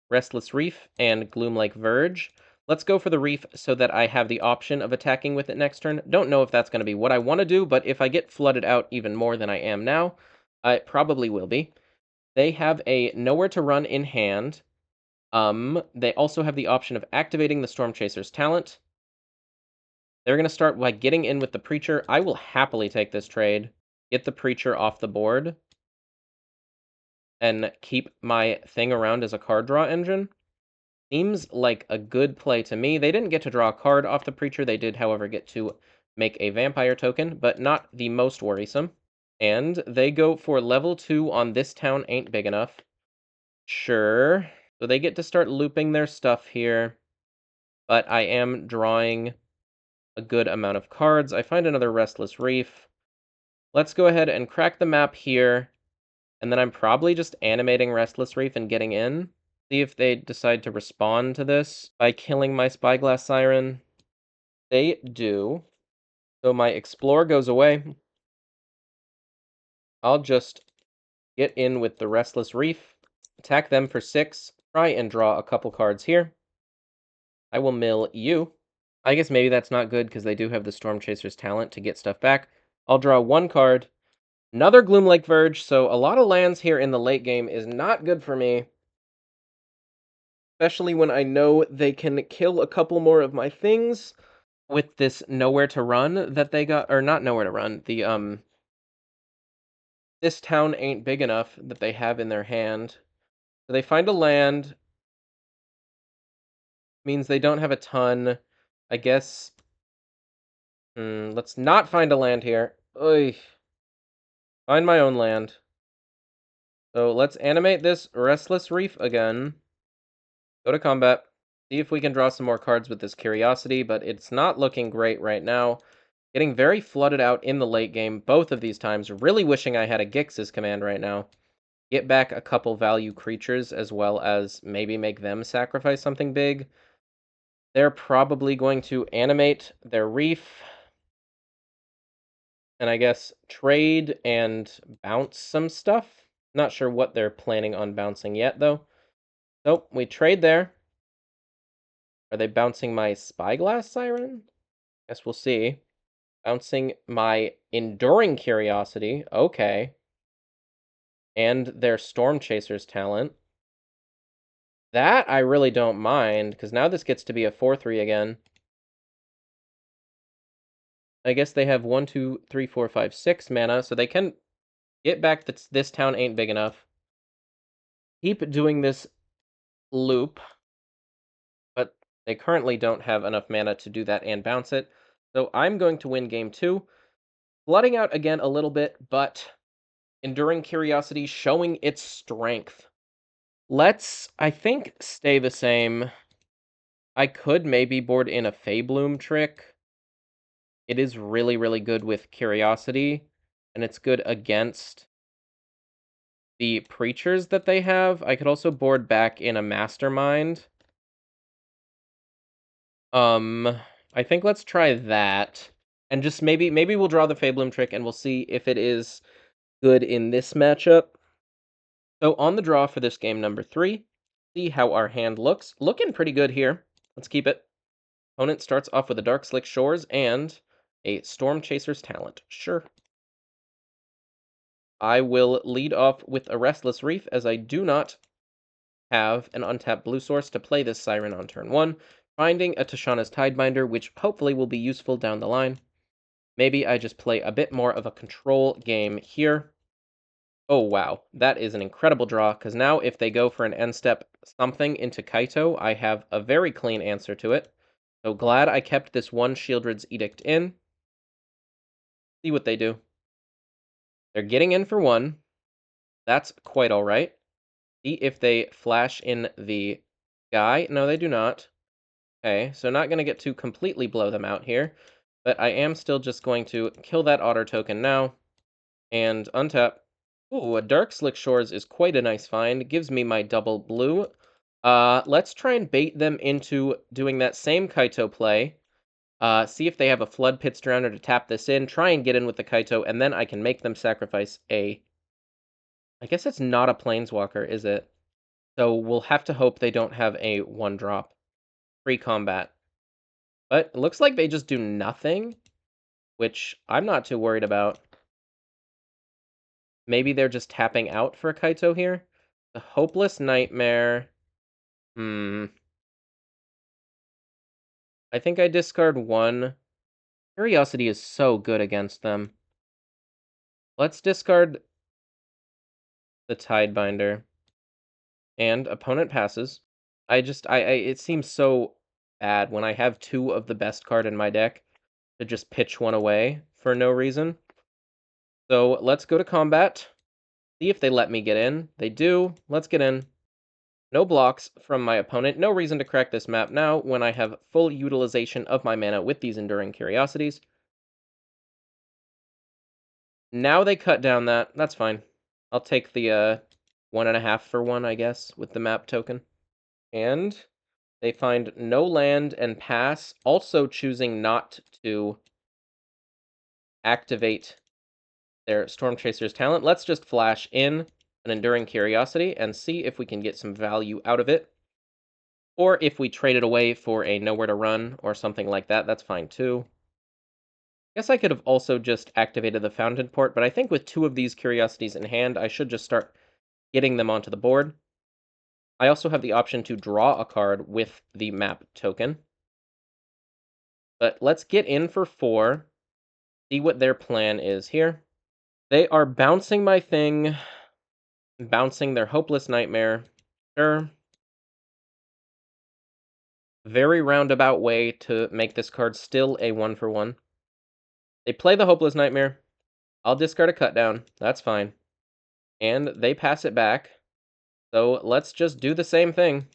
Restless Reef and Gloomlake Verge. Let's go for the Reef so that I have the option of attacking with it next turn. Don't know if that's going to be what I want to do, but if I get flooded out even more than I am now, it probably will be. They have a Nowhere to Run in hand. They also have the option of activating the Storm Chaser's Talent. They're going to start by getting in with the Preacher. I will happily take this trade, get the Preacher off the board, and keep my thing around as a card draw engine. Seems like a good play to me. They didn't get to draw a card off the Preacher. They did, however, get to make a Vampire token, but not the most worrisome. And they go for level 2 on This Town Ain't Big Enough. Sure. So they get to start looping their stuff here, but I am drawing a good amount of cards. I find another Restless Reef. Let's go ahead and crack the map here, and then I'm probably just animating Restless Reef and getting in. See if they decide to respond to this by killing my Spyglass Siren. They do. So my Explore goes away. I'll just get in with the Restless Reef, attack them for 6, try and draw a couple cards here. I will mill you. I guess maybe that's not good because they do have the Storm Chaser's Talent to get stuff back. I'll draw 1 card. Another Gloomlake Verge, so a lot of lands here in the late game is not good for me. Especially when I know they can kill a couple more of my things with this Nowhere to Run that they got, or not Nowhere to Run, the, This Town Ain't Big Enough that they have in their hand. So they find a land, means they don't have a ton. I guess, let's not find a land here. Oy. Find my own land. So let's animate this Restless Reef again. Go to combat. See if we can draw some more cards with this Curiosity, but it's not looking great right now. Getting very flooded out in the late game, both of these times. Really wishing I had a Gix's command right now. get back a couple value creatures as well as maybe make them sacrifice something big. They're probably going to animate their reef, and I guess trade and bounce some stuff. Not sure what they're planning on bouncing yet, though. Nope, we trade there. Are they bouncing my Spyglass Siren? Guess we'll see. Bouncing my Enduring Curiosity. Okay. And their Storm Chasers talent. That I really don't mind, because now this gets to be a 4-3 again. I guess they have 1, 2, 3, 4, 5, 6 mana, so they can get back that this town ain't big enough. Keep doing this loop, but they currently don't have enough mana to do that and bounce it. So I'm going to win game 2. Flooding out again a little bit, but Enduring Curiosity showing its strength. Let's, I think, stay the same. I could maybe board in a Feybloom trick. It is really, really good with Curiosity, and it's good against the Preachers that they have. I could also board back in a Mastermind. I think let's try that. And just maybe we'll draw the Feybloom trick, and we'll see if it is good in this matchup. So on the draw for this game number 3, see how our hand looks. Looking pretty good here. Let's keep it. Opponent starts off with a Dark Slick Shores and a Storm Chaser's talent. Sure. I will lead off with a Restless Reef, as I do not have an untapped blue source to play this Siren on turn 1. Finding a Tashana's Tidebinder, which hopefully will be useful down the line. Maybe I just play a bit more of a control game here. Oh, wow. That is an incredible draw, because now if they go for an end step something into Kaito, I have a very clean answer to it. So glad I kept this one Shieldred's Edict in. See what they do. They're getting in for 1. That's quite alright. See if they flash in the guy. No, they do not. Okay, so not going to get to completely blow them out here. But I am still just going to kill that otter token now. And untap. Ooh, a Dark Slick Shores is quite a nice find. Gives me my double blue. Let's try and bait them into doing that same Kaito play. See if they have a Flood Pit Drowner to tap this in. Try and get in with the Kaito, and then I can make them sacrifice a... I guess it's not a Planeswalker, is it? So we'll have to hope they don't have a 1-drop. Free combat. But it looks like they just do nothing, which I'm not too worried about. Maybe they're just tapping out for a Kaito here? The Hopeless Nightmare. I think I discard 1. Curiosity is so good against them. Let's discard the Tidebinder. And opponent passes. It seems so bad when I have 2 of the best card in my deck to just pitch 1 away for no reason. So let's go to combat. See if they let me get in. They do. Let's get in. No blocks from my opponent. No reason to crack this map now when I have full utilization of my mana with these Enduring Curiosities. Now they cut down that. That's fine. I'll take the 1.5 for 1, I guess, with the map token. And they find no land and pass, also choosing not to activate their Storm Chaser's talent. Let's just flash in an Enduring Curiosity and see if we can get some value out of it. Or if we trade it away for a Nowhere to Run or something like that, that's fine too. Guess I could have also just activated the Fountain Port, but I think with 2 of these Curiosities in hand, I should just start getting them onto the board. I also have the option to draw a card with the map token. But let's get in for 4, see what their plan is here. They are bouncing my thing, bouncing their Hopeless Nightmare. Sure. Very roundabout way to make this card still a 1-for-1. They play the Hopeless Nightmare. I'll discard a Cut Down. That's fine. And they pass it back. So let's just do the same thing.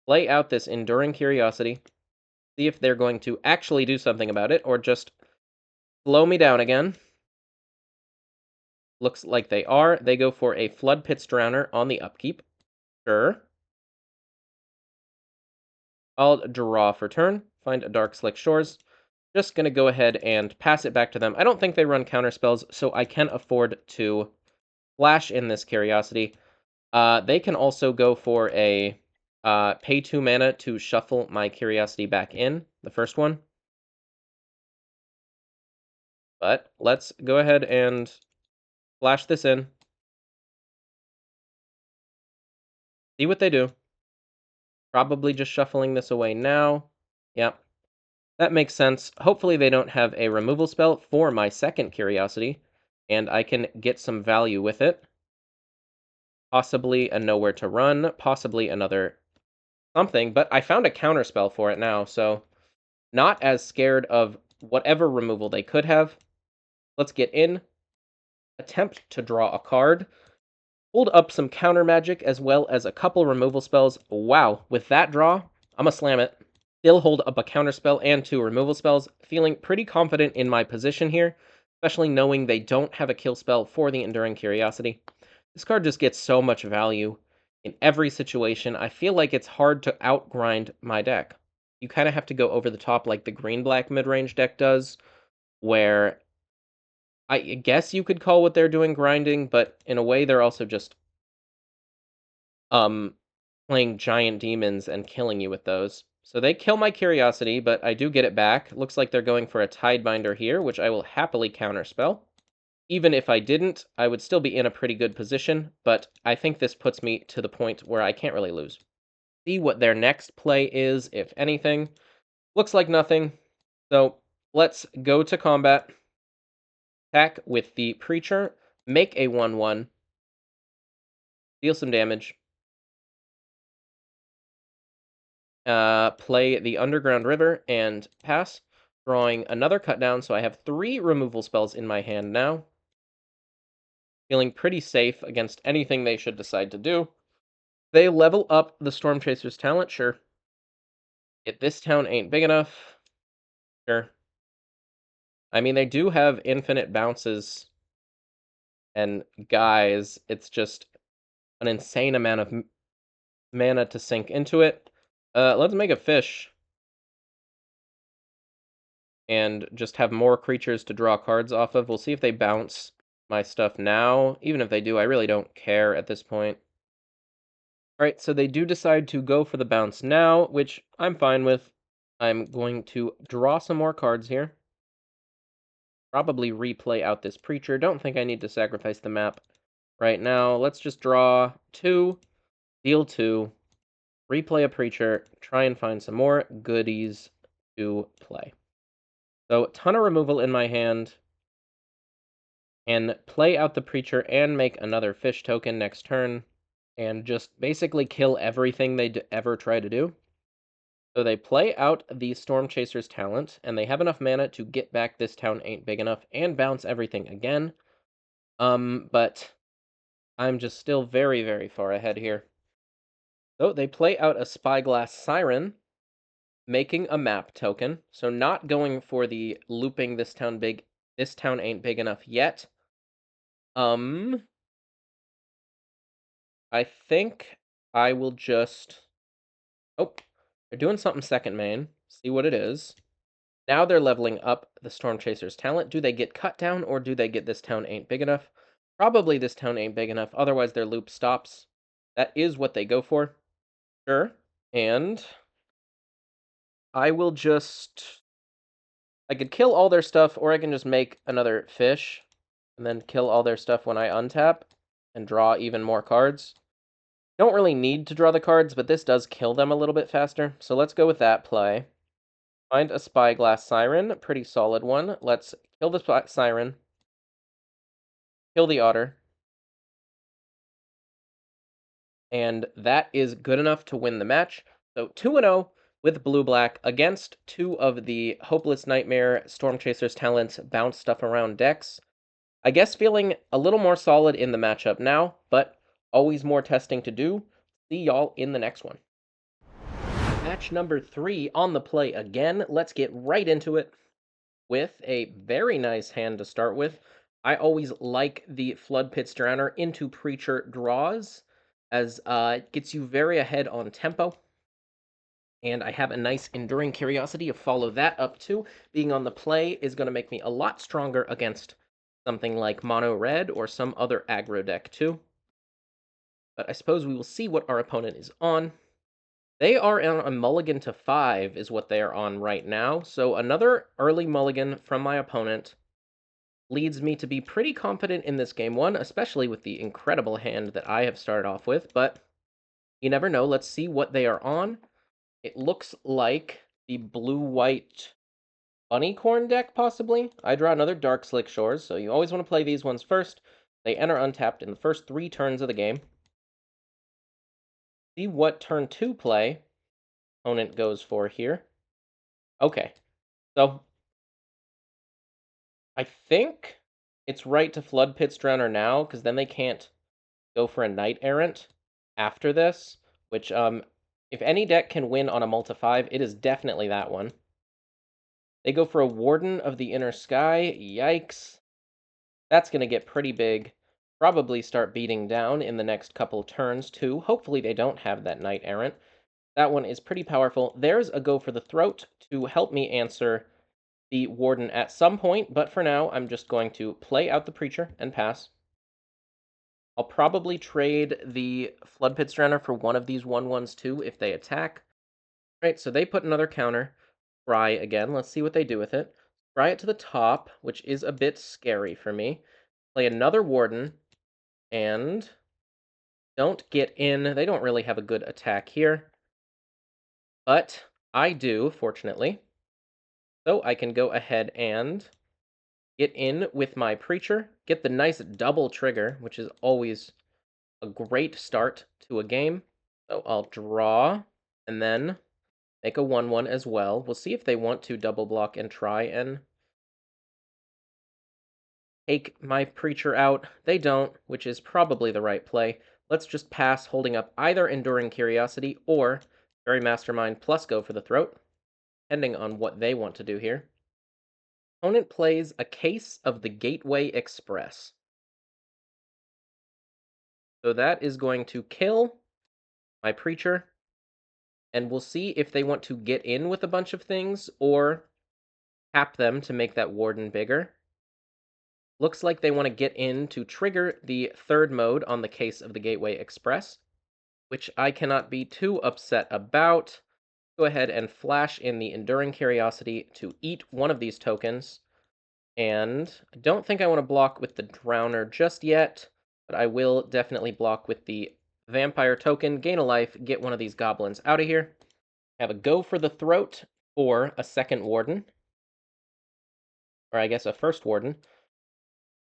Play out this Enduring Curiosity. See if they're going to actually do something about it, or just slow me down again. Looks like they are. They go for a Flood Pits Drowner on the upkeep. Sure. I'll draw for turn, find a Dark Slick Shores. Just gonna go ahead and pass it back to them. I don't think they run counter spells, so I can afford to flash in this Curiosity. They can also go for a pay 2 mana to shuffle my Curiosity back in, the first one. But let's go ahead and flash this in. See what they do. Probably just shuffling this away now. Yep, that makes sense. Hopefully they don't have a removal spell for my second Curiosity, and I can get some value with it. Possibly a Nowhere to Run, possibly another something, but I found a counter spell for it now, so not as scared of whatever removal they could have. Let's get in, attempt to draw a card, hold up some counter magic as well as a couple removal spells. Wow, with that draw, I'm gonna slam it. Still hold up a counter spell and 2 removal spells, feeling pretty confident in my position here, especially knowing they don't have a kill spell for the Enduring Curiosity. This card just gets so much value in every situation. I feel like it's hard to outgrind my deck. You kind of have to go over the top like the green-black mid-range deck does, where I guess you could call what they're doing grinding, but in a way they're also just playing giant demons and killing you with those. So they kill my Curiosity, but I do get it back. Looks like they're going for a Tidebinder here, which I will happily counterspell. Even if I didn't, I would still be in a pretty good position, but I think this puts me to the point where I can't really lose. See what their next play is, if anything. Looks like nothing. So let's go to combat. Attack with the Preacher. Make a 1/1. Deal some damage. Play the Underground River and pass. Drawing another cut down, so I have 3 removal spells in my hand now. Feeling pretty safe against anything they should decide to do. They level up the Storm Chaser's talent, sure. If this town ain't big enough, sure. I mean, they do have infinite bounces, and guys, it's just an insane amount of mana to sink into it. Let's make a fish. And just have more creatures to draw cards off of. We'll see if they bounce my stuff now. Even if they do, I really don't care at this point. Alright, so they do decide to go for the bounce now, which I'm fine with. I'm going to draw some more cards here. Probably replay out this Preacher. Don't think I need to sacrifice the map right now. Let's just draw 2, deal 2, replay a Preacher, try and find some more goodies to play. So, ton of removal in my hand. And play out the Preacher and make another fish token next turn. And just basically kill everything they ever try to do. So they play out the Storm Chaser's talent, and they have enough mana to get back This Town Ain't Big Enough and bounce everything again. But I'm just still very, very far ahead here. So they play out a Spyglass Siren, making a map token. So not going for the looping This Town Ain't Big Enough yet. I think I will just... Oh, they're doing something second main. See what it is. Now they're leveling up the Storm Chaser's talent. Do they get cut down, or do they get This Town Ain't Big Enough? Probably This Town Ain't Big Enough, otherwise their loop stops. That is what they go for. Sure. And I will just... I could kill all their stuff, or I can just make another fish, and then kill all their stuff when I untap, and draw even more cards. Don't really need to draw the cards, but this does kill them a little bit faster, so let's go with that play. Find a Spyglass Siren, pretty solid one. Let's kill the Siren, kill the Otter, and that is good enough to win the match. So 2-0 with blue-black against 2 of the Hopeless Nightmare Storm Chaser's talents bounce stuff around decks. I guess feeling a little more solid in the matchup now, but always more testing to do. See y'all in the next one. Match number 3 on the play again. Let's get right into it with a very nice hand to start with. I always like the Flood Pits Drowner into Preacher draws, as it gets you very ahead on tempo. And I have a nice Enduring Curiosity to follow that up too. Being on the play is going to make me a lot stronger against something like Mono Red or some other aggro deck too. But I suppose we will see what our opponent is on. They are on a mulligan to 5 is what they are on right now. So another early mulligan from my opponent leads me to be pretty confident in this game one, especially with the incredible hand that I have started off with. But you never know. Let's see what they are on. It looks like the blue-white Bunnycorn deck, possibly. I draw another Dark Slick Shores, so you always want to play these ones first. They enter untapped in the first 3 turns of the game. See what turn 2 play opponent goes for here. Okay, so I think it's right to Flood Pits Drowner now, because then they can't go for a Knight Errant after this, which, if any deck can win on a multi 5, it is definitely that one. They go for a Warden of the Inner Sky. Yikes. That's going to get pretty big. Probably start beating down in the next couple turns, too. Hopefully they don't have that Knight Errant. That one is pretty powerful. There's a Go for the Throat to help me answer the Warden at some point, but for now, I'm just going to play out the Preacher and pass. I'll probably trade the Flood Pits Drowner for one of these 1/1s, too, if they attack. Right, so they put another counter. Try again. Let's see what they do with it. Try it to the top, which is a bit scary for me. Play another Warden, and don't get in. They don't really have a good attack here. But I do, fortunately. So I can go ahead and get in with my Preacher, get the nice double trigger, which is always a great start to a game. So I'll draw, and then make a 1/1 as well. We'll see if they want to double block and try and take my Preacher out. They don't, which is probably the right play. Let's just pass, holding up either Enduring Curiosity or Fairy Mastermind plus Go for the Throat, depending on what they want to do here. Opponent plays a Case of the Gateway Express. So that is going to kill my Preacher, and we'll see if they want to get in with a bunch of things or tap them to make that Warden bigger. Looks like they want to get in to trigger the third mode on the Case of the Gateway Express, which I cannot be too upset about. Go ahead and flash in the Enduring Curiosity to eat one of these tokens. And I don't think I want to block with the Drowner just yet, but I will definitely block with the Vampire token, gain a life, get one of these goblins out of here. Have a Go for the Throat or a second Warden. Or I guess a first Warden.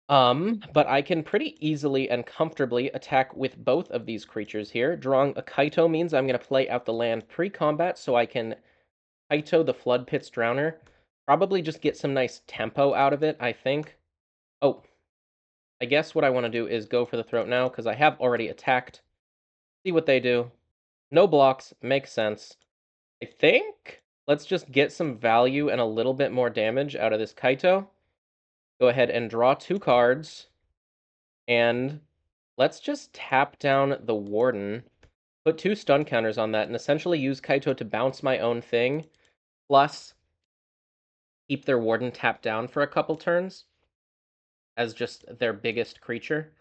But I can pretty easily and comfortably attack with both of these creatures here. Drawing a Kaito means I'm going to play out the land pre-combat so I can Kaito the Flood Pits Drowner. Probably just get some nice tempo out of it, I think. Oh, I guess what I want to do is go for the throat now, because I have already attacked. See what they do. No blocks, makes sense. I think let's just get some value and a little bit more damage out of this Kaito. Go ahead and draw 2 cards. And let's just tap down the Warden, put 2 stun counters on that, and essentially use Kaito to bounce my own thing, plus keep their Warden tapped down for a couple turns as just their biggest creature,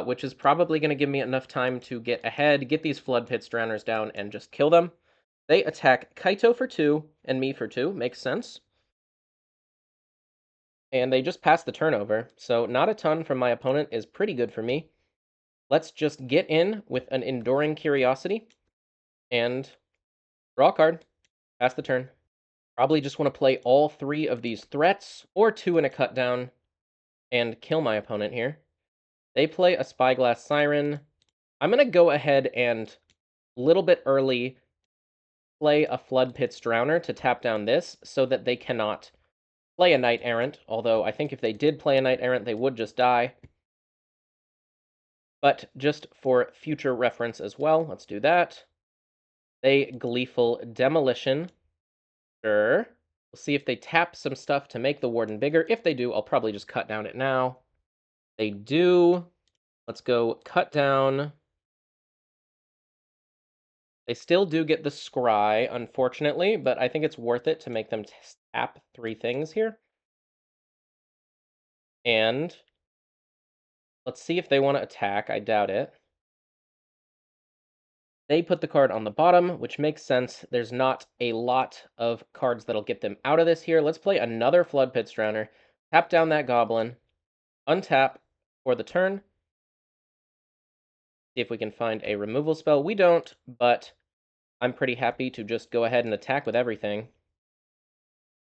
which is probably going to give me enough time to get ahead, get these Flood Pits Drowners down, and just kill them. They attack Kaito for 2 and me for 2, makes sense. And they just pass the turnover, so not a ton from my opponent is pretty good for me. Let's just get in with an Enduring Curiosity and draw a card, pass the turn. Probably just want to play all 3 of these threats, or 2 in a cut down, and kill my opponent here. They play a Spyglass Siren. I'm going to go ahead and, a little bit early, play a Flood Pits Drowner to tap down this, so that they cannot play a Knight Errant, although I think if they did play a Knight Errant, they would just die. But just for future reference as well, let's do that. They Gleeful Demolition. Sure. We'll see if they tap some stuff to make the Warden bigger. If they do, I'll probably just cut down it now. They do. Let's go cut down. They still do get the Scry, unfortunately, but I think it's worth it to make them tap 3 things here. And let's see if they want to attack. I doubt it. They put the card on the bottom, which makes sense. There's not a lot of cards that'll get them out of this here. Let's play another Flood Pit Drowner. Tap down that Goblin. Untap for the turn. See if we can find a removal spell. We don't, but I'm pretty happy to just go ahead and attack with everything.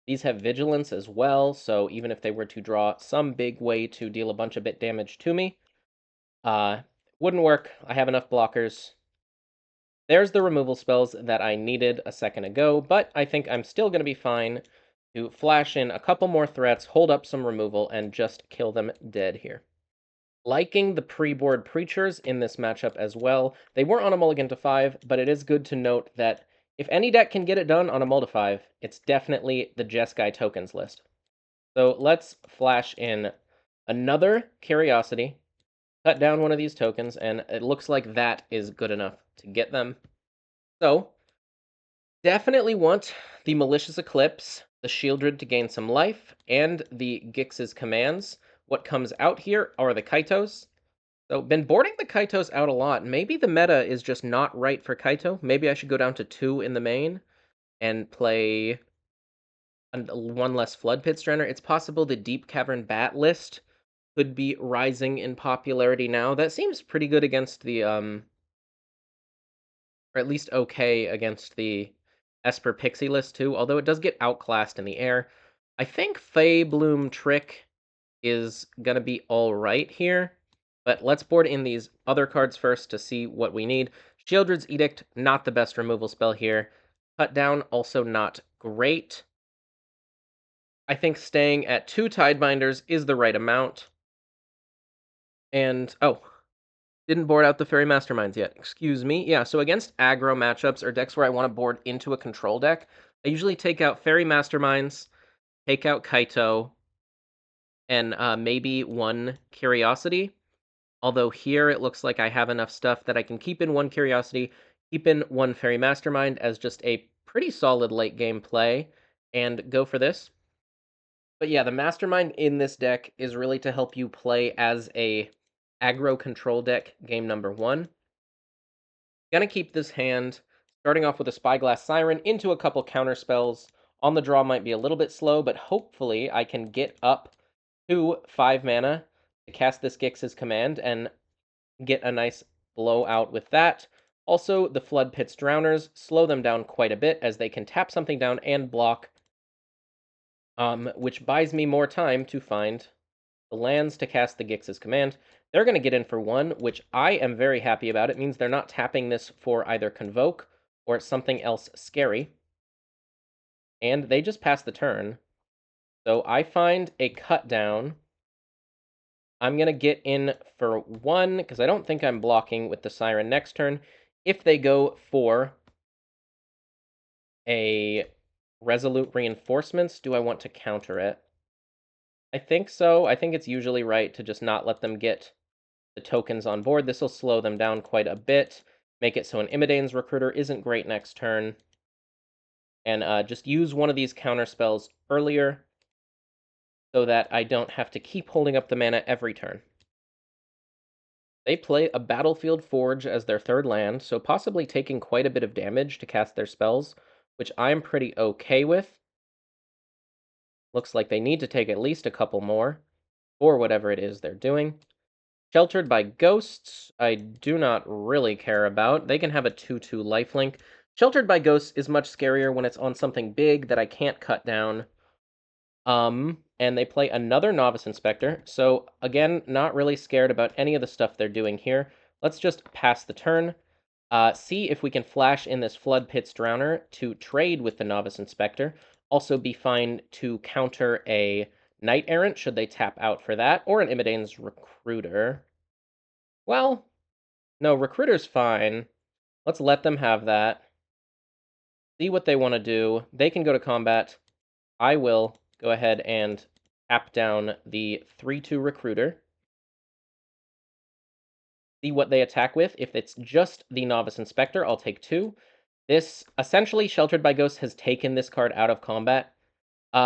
These have Vigilance as well, so even if they were to draw some big way to deal a bunch of bit damage to me, wouldn't work. I have enough blockers. There's the removal spells that I needed a second ago, but I think I'm still going to be fine to flash in a couple more threats, hold up some removal, and just kill them dead here. Liking the pre-board Preachers in this matchup as well. They weren't on a mulligan to 5, but it is good to note that if any deck can get it done on a mull to 5, it's definitely the Jeskai tokens list. So let's flash in another Curiosity, cut down one of these tokens, and it looks like that is good enough to get them. So, definitely want the Malicious Eclipse, the Shieldred to gain some life, and the Gix's commands. What comes out here are the Kaitos. So, been boarding the Kaitos out a lot. Maybe the meta is just not right for Kaito. Maybe I should go down to 2 in the main and play one less Flood Pit Strander. It's possible the Deep Cavern Bat list could be rising in popularity now. That seems pretty good against the, or at least okay against the Esper Pixie list too, although it does get outclassed in the air. I think Fey Bloom Trick is gonna be alright here, but let's board in these other cards first to see what we need. Shieldred's Edict, not the best removal spell here. Cut down, also not great. I think staying at 2 Tidebinders is the right amount. And, oh, didn't board out the Fairy Masterminds yet. Excuse me. Yeah, so against aggro matchups or decks where I want to board into a control deck, I usually take out Fairy Masterminds, take out Kaito, and maybe one Curiosity. Although here it looks like I have enough stuff that I can keep in one Curiosity, keep in one Fairy Mastermind as just a pretty solid late game play, and go for this. But yeah, the Mastermind in this deck is really to help you play as a aggro control deck game number 1. Gonna keep this hand, starting off with a Spyglass Siren into a couple counter spells. On the draw might be a little bit slow, but hopefully I can get up to 5 mana to cast this Gix's command and get a nice blowout with that. Also, the Flood Pit's Drowners slow them down quite a bit as they can tap something down and block, which buys me more time to find the lands to cast the Gix's command. They're going to get in for 1, which I am very happy about. It means they're not tapping this for either Convoke or something else scary. And they just pass the turn. So I find a cut down. I'm going to get in for 1, because I don't think I'm blocking with the Siren next turn. If they go for a Resolute Reinforcements, do I want to counter it? I think so. I think it's usually right to just not let them get the tokens on board. This will slow them down quite a bit, make it so an Imidane's Recruiter isn't great next turn, and just use one of these counter spells earlier so that I don't have to keep holding up the mana every turn. They play a Battlefield Forge as their 3rd land, so possibly taking quite a bit of damage to cast their spells, which I'm pretty okay with. Looks like they need to take at least a couple more, or whatever it is they're doing. Sheltered by Ghosts, I do not really care about. They can have a 2/2 lifelink. Sheltered by Ghosts is much scarier when it's on something big that I can't cut down. And they play another Novice Inspector, so again, not really scared about any of the stuff they're doing here. Let's just pass the turn. See if we can flash in this Flood Pit's Drowner to trade with the Novice Inspector. Also be fine to counter a Knight Errant should they tap out for that, or an Imidane's Recruiter. Well, no, Recruiter's fine. Let's let them have that. See what they want to do. They can go to combat. I will go ahead and tap down the 3/2 Recruiter. See what they attack with. If it's just the Novice Inspector, I'll take 2. This, essentially, Sheltered by Ghosts has taken this card out of combat.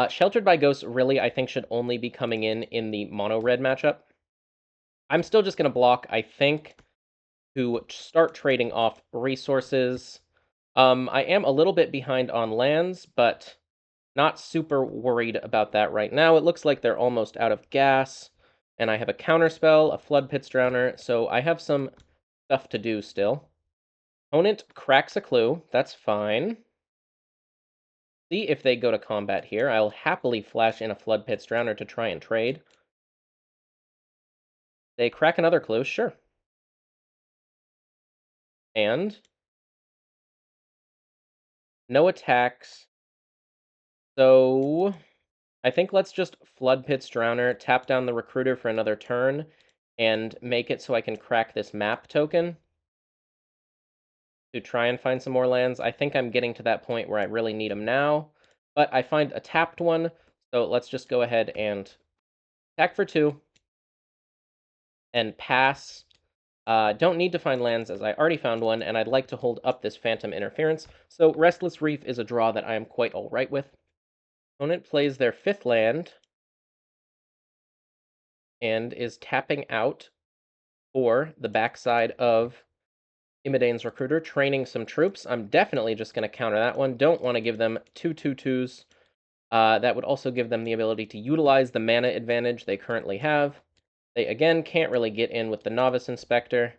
Sheltered by Ghosts really, I think, should only be coming in the mono-red matchup. I'm still just going to block, I think, to start trading off resources. I am a little bit behind on lands, but not super worried about that right now. It looks like they're almost out of gas, and I have a counterspell, a Flood Pits Drowner, so I have some stuff to do still. Opponent cracks a clue. That's fine. See if they go to combat here. I'll happily flash in a Flood Pits Drowner to try and trade. They crack another clue, sure. And no attacks. So I think let's just Flood Pits Drowner, tap down the Recruiter for another turn, and make it so I can crack this map token to try and find some more lands. I think I'm getting to that point where I really need them now, but I find a tapped one, so let's just go ahead and attack for 2 and pass. Don't need to find lands as I already found one, and I'd like to hold up this Phantom Interference, so Restless Reef is a draw that I am quite alright with. Opponent plays their 5th land and is tapping out for the backside of Imidane's Recruiter, training some troops. I'm definitely just going to counter that one. Don't want to give them 2/2/2s. That would also give them the ability to utilize the mana advantage they currently have. They, again, can't really get in with the Novice Inspector.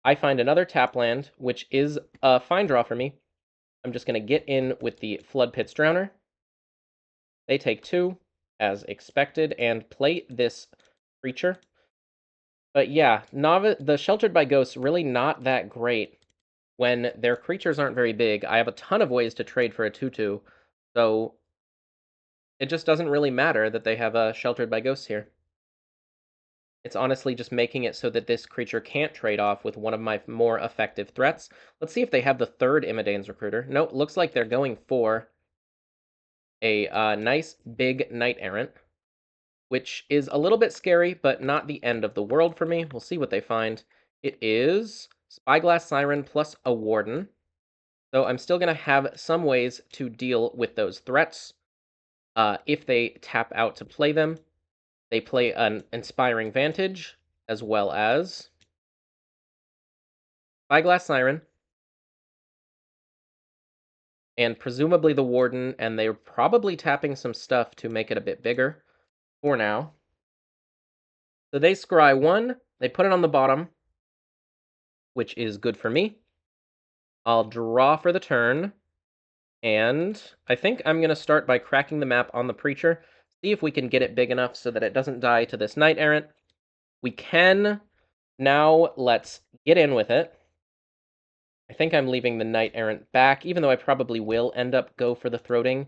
I find another tap land, which is a fine draw for me. I'm just going to get in with the Flood Pits Drowner. They take 2, as expected, and play this creature. But yeah, the Sheltered by Ghosts really not that great when their creatures aren't very big. I have a ton of ways to trade for a 2/2, so it just doesn't really matter that they have a Sheltered by Ghosts here. It's honestly just making it so that this creature can't trade off with one of my more effective threats. Let's see if they have the 3rd Imidane's Recruiter. No, looks like they're going for a nice big Knight Errant, which is a little bit scary, but not the end of the world for me. We'll see what they find. It is Spyglass Siren plus a Warden. So I'm still going to have some ways to deal with those threats. If they tap out to play them, they play an Inspiring Vantage, as well as Spyglass Siren, and presumably the Warden, and they're probably tapping some stuff to make it a bit bigger for now. So they scry 1, they put it on the bottom, which is good for me. I'll draw for the turn, and I think I'm going to start by cracking the map on the Preacher, see if we can get it big enough so that it doesn't die to this Knight Errant. We can. Now let's get in with it. I think I'm leaving the Knight Errant back, even though I probably will end up go for the Throating.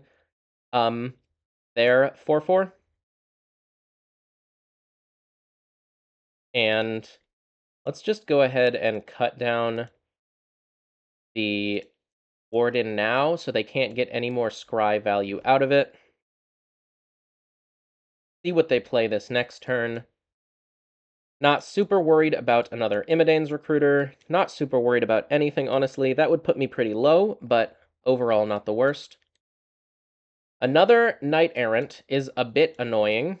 There, 4/4. And let's just go ahead and cut down the Warden now, so they can't get any more scry value out of it. See what they play this next turn. Not super worried about another Imidane's Recruiter. Not super worried about anything, honestly. That would put me pretty low, but overall not the worst. Another Knight Errant is a bit annoying,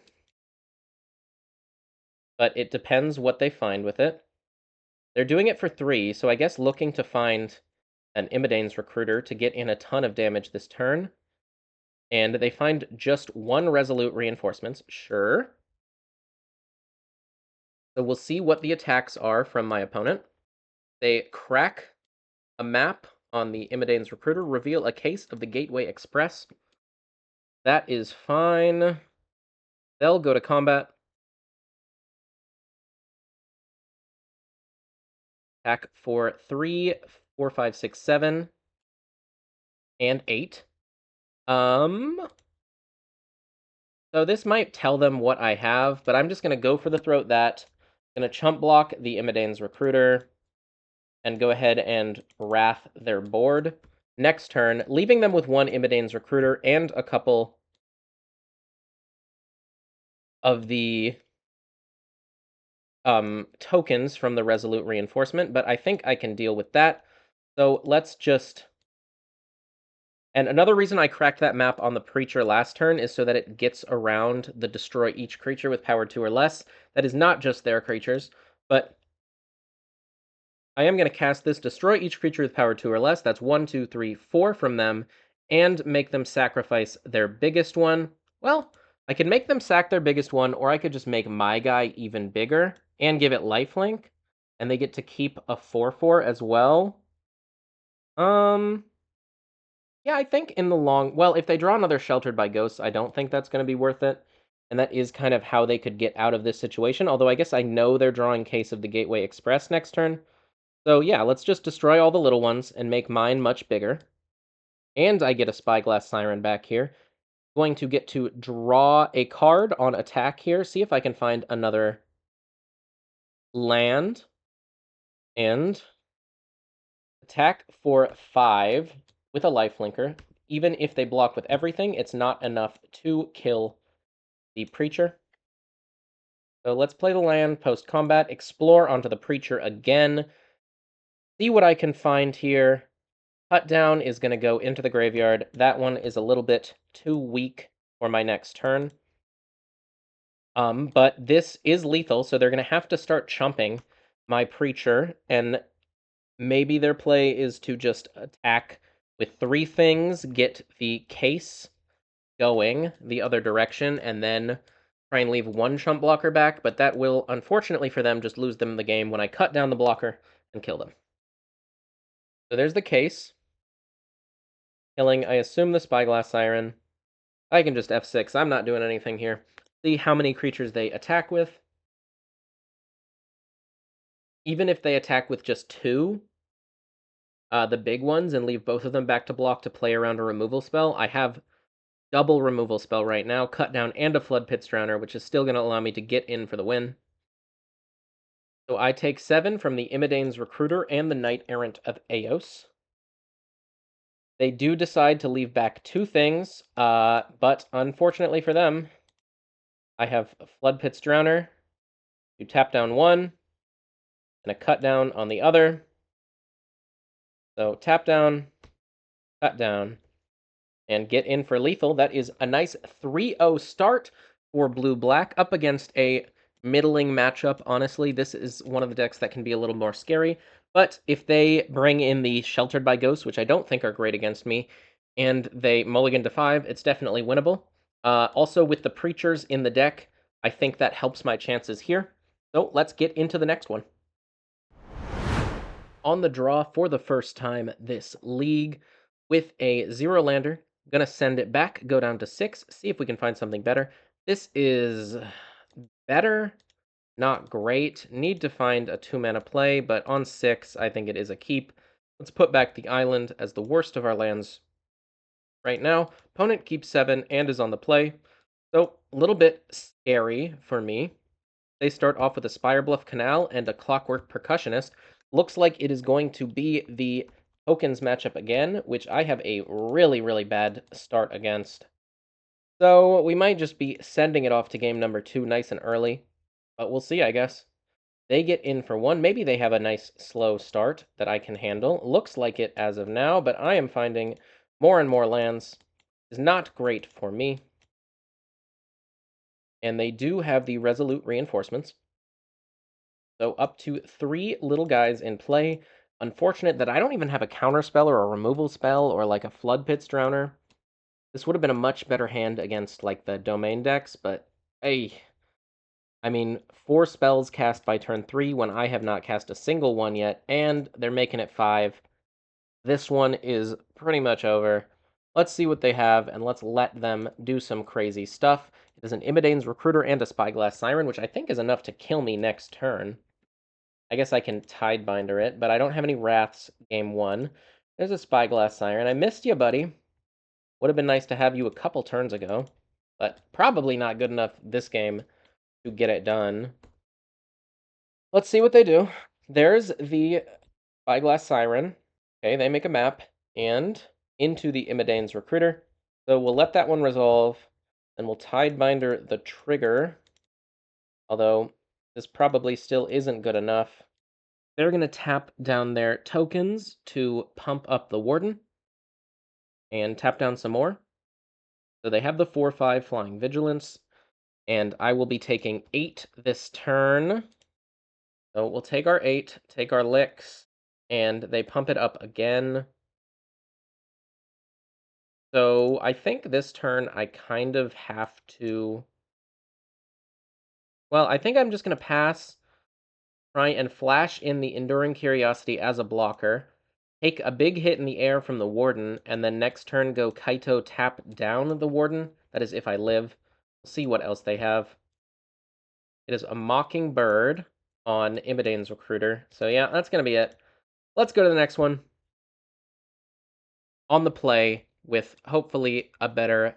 but it depends what they find with it. They're doing it for 3, so I guess looking to find an Imidane's Recruiter to get in a ton of damage this turn. And they find just 1 Resolute Reinforcements, sure. So we'll see what the attacks are from my opponent. They crack a map on the Imidane's Recruiter, reveal a case of the Gateway Express. That is fine. They'll go to combat. Attack for 3, 4, 5, 6, 7, and 8. So this might tell them what I have, but I'm just going to go for the Throat that. Going to chump block the Imidane's Recruiter and go ahead and Wrath their board. next turn, leaving them with one Imidane's Recruiter and a couple of the tokens from the Resolute Reinforcement, but I think I can deal with that. So let's just... And another reason I cracked that map on the Preacher last turn is so that it gets around the destroy each creature with power 2 or less. That is not just their creatures, but I am going to cast this, destroy each creature with power 2 or less. That's 1, 2, 3, 4 from them, and make them sacrifice their biggest one. Well, I could make them sack their biggest one, or I could just make my guy even bigger and give it lifelink, and they get to keep a 4/4 as well. Yeah, I think in the long... Well, if they draw another Sheltered by Ghosts, I don't think that's going to be worth it. And that is kind of how they could get out of this situation. Although I guess I know they're drawing Case of the Gateway Express next turn. So yeah, let's just destroy all the little ones and make mine much bigger. And I get a Spyglass Siren back here. Going to get to draw a card on attack here. See if I can find another land. And attack for 5 with a lifelinker. Even if they block with everything, it's not enough to kill the Preacher. So let's play the land, post-combat, explore onto the Preacher again. See what I can find here. Cut Down is going to go into the graveyard. That one is a little bit too weak for my next turn. But this is lethal, so they're going to have to start chumping my Preacher, and maybe their play is to just attack with 3 things, get the Case going the other direction, and then try and leave 1 chump blocker back, but that will, unfortunately for them, just lose them the game when I cut down the blocker and kill them. So there's the Case. Killing, I assume, the Spyglass Siren. I can just F6, I'm not doing anything here. See how many creatures they attack with. Even if they attack with just 2, the big ones, and leave both of them back to block to play around a removal spell, I have double removal spell right now, Cut Down and a Flood Pits Drowner, which is still going to allow me to get in for the win. So I take 7 from the Imidane's Recruiter and the Knight Errant of Eos. They do decide to leave back 2 things, but unfortunately for them, I have a Flood Pits Drowner to tap down 1, and a Cut Down on the other. So tap down, cut down, and get in for lethal. That is a nice 3-0 start for blue-black up against a middling matchup. Honestly, this is one of the decks that can be a little more scary, but if they bring in the Sheltered by Ghosts, which I don't think are great against me, and they mulligan to 5, it's definitely winnable. Also, with the Preachers in the deck, I think that helps my chances here. So let's get into the next one. On the draw for the first time this league with a 0-lander. Gonna send it back, go down to 6, see if we can find something better. This is better, not great. Need to find a 2-mana play, but on 6, I think it is a keep. Let's put back the island as the worst of our lands right now. Opponent keeps 7 and is on the play. So, a little bit scary for me. They start off with a Spirebluff Canal and a Clockwork Percussionist. Looks like it is going to be the tokens matchup again, which I have a really, really bad start against. So we might just be sending it off to game number 2 nice and early. But we'll see, I guess. They get in for 1. Maybe they have a nice slow start that I can handle. Looks like it as of now, but I am finding more and more lands is not great for me. And they do have the Resolute Reinforcements. So up to 3 little guys in play. Unfortunate that I don't even have a counter spell or a removal spell or like a Flood Pits Drowner. This would have been a much better hand against like the domain decks, but hey. I mean, 4 spells cast by turn 3 when I have not cast a single one yet, and they're making it 5. This one is pretty much over. Let's see what they have, and let's let them do some crazy stuff. It is an Imidane's Recruiter and a Spyglass Siren, which I think is enough to kill me next turn. I guess I can Tidebinder it, but I don't have any Wraths game 1. There's a Spyglass Siren. I missed you, buddy. Would have been nice to have you a couple turns ago, but probably not good enough this game to get it done. Let's see what they do. There's the Spyglass Siren. Okay, they make a map. and into the Imidane's Recruiter. So we'll let that one resolve, and we'll Tidebinder the trigger, although this probably still isn't good enough. They're going to tap down their tokens to pump up the Warden, and tap down some more. So they have the 4/5 Flying Vigilance, and I will be taking 8 this turn. So we'll take our 8, take our licks, and they pump it up again. So I think this turn I kind of have to... Well, I think I'm just going to pass, try and flash in the Enduring Curiosity as a blocker, take a big hit in the air from the Warden, and then next turn go Kaito tap down the Warden. That is if I live. We'll see what else they have. It is a Mockingbird on Imidane's Recruiter. So yeah, that's going to be it. Let's go to the next one. On the play with hopefully a better,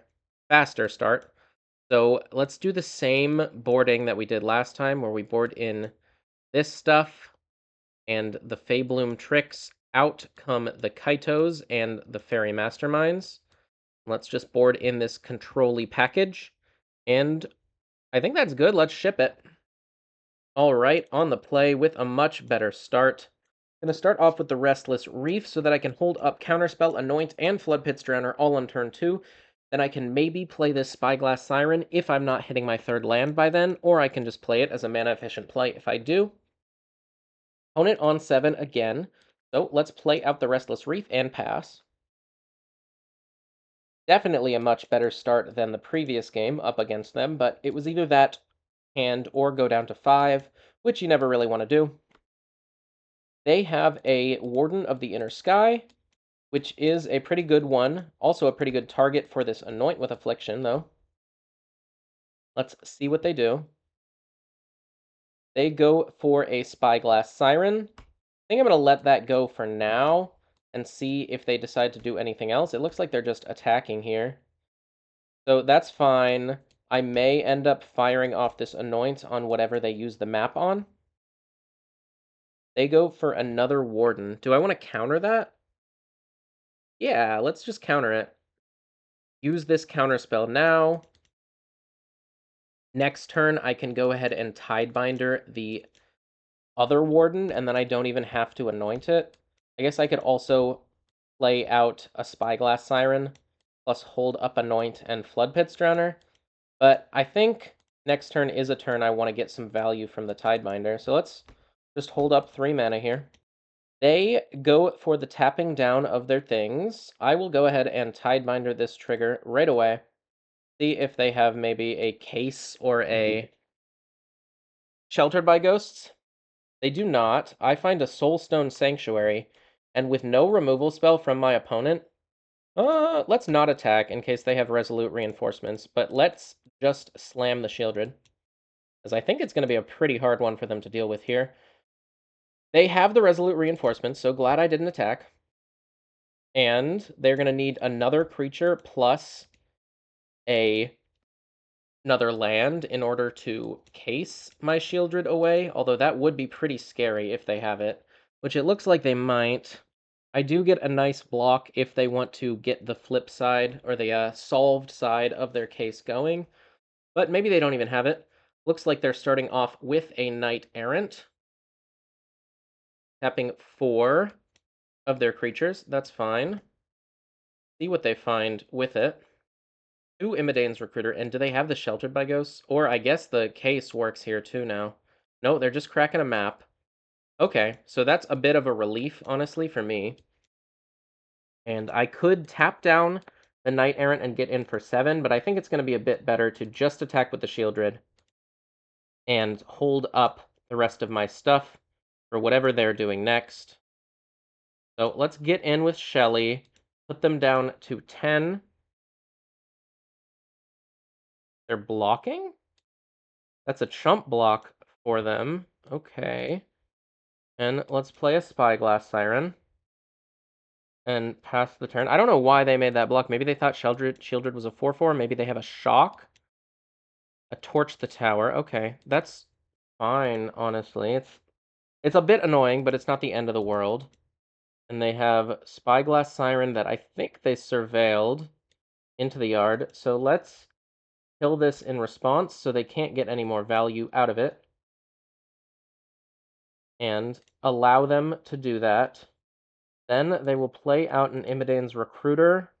faster start. So let's do the same boarding that we did last time, where we board in this stuff and the Feybloom tricks. Out come the Kaitos and the Fairy Masterminds. Let's just board in this control-y package, and I think that's good. Let's ship it. All right, on the play with a much better start. I'm going to start off with the Restless Reef so that I can hold up Counterspell, Anoint, and Floodpits Drowner all on turn 2. Then I can maybe play this Spyglass Siren if I'm not hitting my third land by then, or I can just play it as a mana-efficient play if I do. Opponent on 7 again, so let's play out the Restless Reef and pass. Definitely a much better start than the previous game up against them, but it was either that hand or go down to 5, which you never really want to do. They have a Warden of the Inner Sky, which is a pretty good one. Also a pretty good target for this Anoint with Affliction, though. Let's see what they do. They go for a Spyglass Siren. I think I'm going to let that go for now and see if they decide to do anything else. It looks like they're just attacking here. So that's fine. I may end up firing off this Anoint on whatever they use the map on. They go for another Warden. Do I want to counter that? Yeah, let's just counter it. Use this counterspell now. Next turn, I can go ahead and Tidebinder the other Warden, and then I don't even have to Anoint it. I guess I could also play out a Spyglass Siren, plus hold up Anoint and Floodpits Drowner. But I think next turn is a turn I want to get some value from the Tidebinder, so let's just hold up 3 mana here. They go for the tapping down of their things. I will go ahead and Tidebinder this trigger right away. See if they have maybe a Case or a Sheltered by Ghosts. They do not. I find a Soulstone Sanctuary, and with no removal spell from my opponent, let's not attack in case they have Resolute Reinforcements, but let's just slam the Shieldred, as I think it's going to be a pretty hard one for them to deal with here. They have the Resolute Reinforcements, so glad I didn't attack. And they're going to need another creature plus another land in order to case my Shieldred away, although that would be pretty scary if they have it, which it looks like they might. I do get a nice block if they want to get the flip side, or the solved side of their case going, but maybe they don't even have it. Looks like they're starting off with a Knight Errant, tapping 4 of their creatures. That's fine. See what they find with it. 2 Imidane's Recruiter, and do they have the Sheltered by Ghosts? Or I guess the case works here too now. No, they're just cracking a map. Okay, so that's a bit of a relief, honestly, for me. And I could tap down the Knight Errant and get in for 7, but I think it's going to be a bit better to just attack with the Shieldred and hold up the rest of my stuff for whatever they're doing next. So let's get in with Shelly, put them down to 10. They're blocking? That's a chump block for them. Okay. And let's play a Spyglass Siren and pass the turn. I don't know why they made that block. Maybe they thought Shieldred was a 4/4. Maybe they have a Shock. A Torch the Tower. Okay, that's fine, honestly. It's a bit annoying, but it's not the end of the world. And they have Spyglass Siren that I think they surveilled into the yard. So let's kill this in response so they can't get any more value out of it. And allow them to do that. Then they will play out an Imidane's Recruiter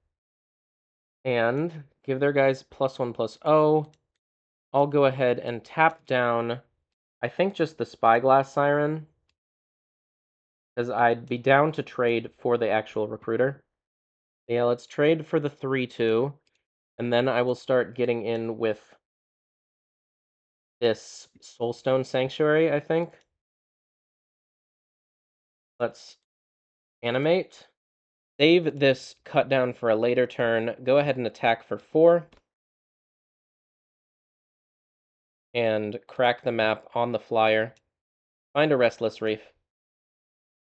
and give their guys +1/+0. I'll go ahead and tap down, I think, just the Spyglass Siren, because I'd be down to trade for the actual Recruiter. Yeah, let's trade for the 3/2, and then I will start getting in with this Soulstone Sanctuary, I think. Let's animate. Save this cut down for a later turn. Go ahead and attack for 4. And crack the map on the flyer. Find a Restless Reef.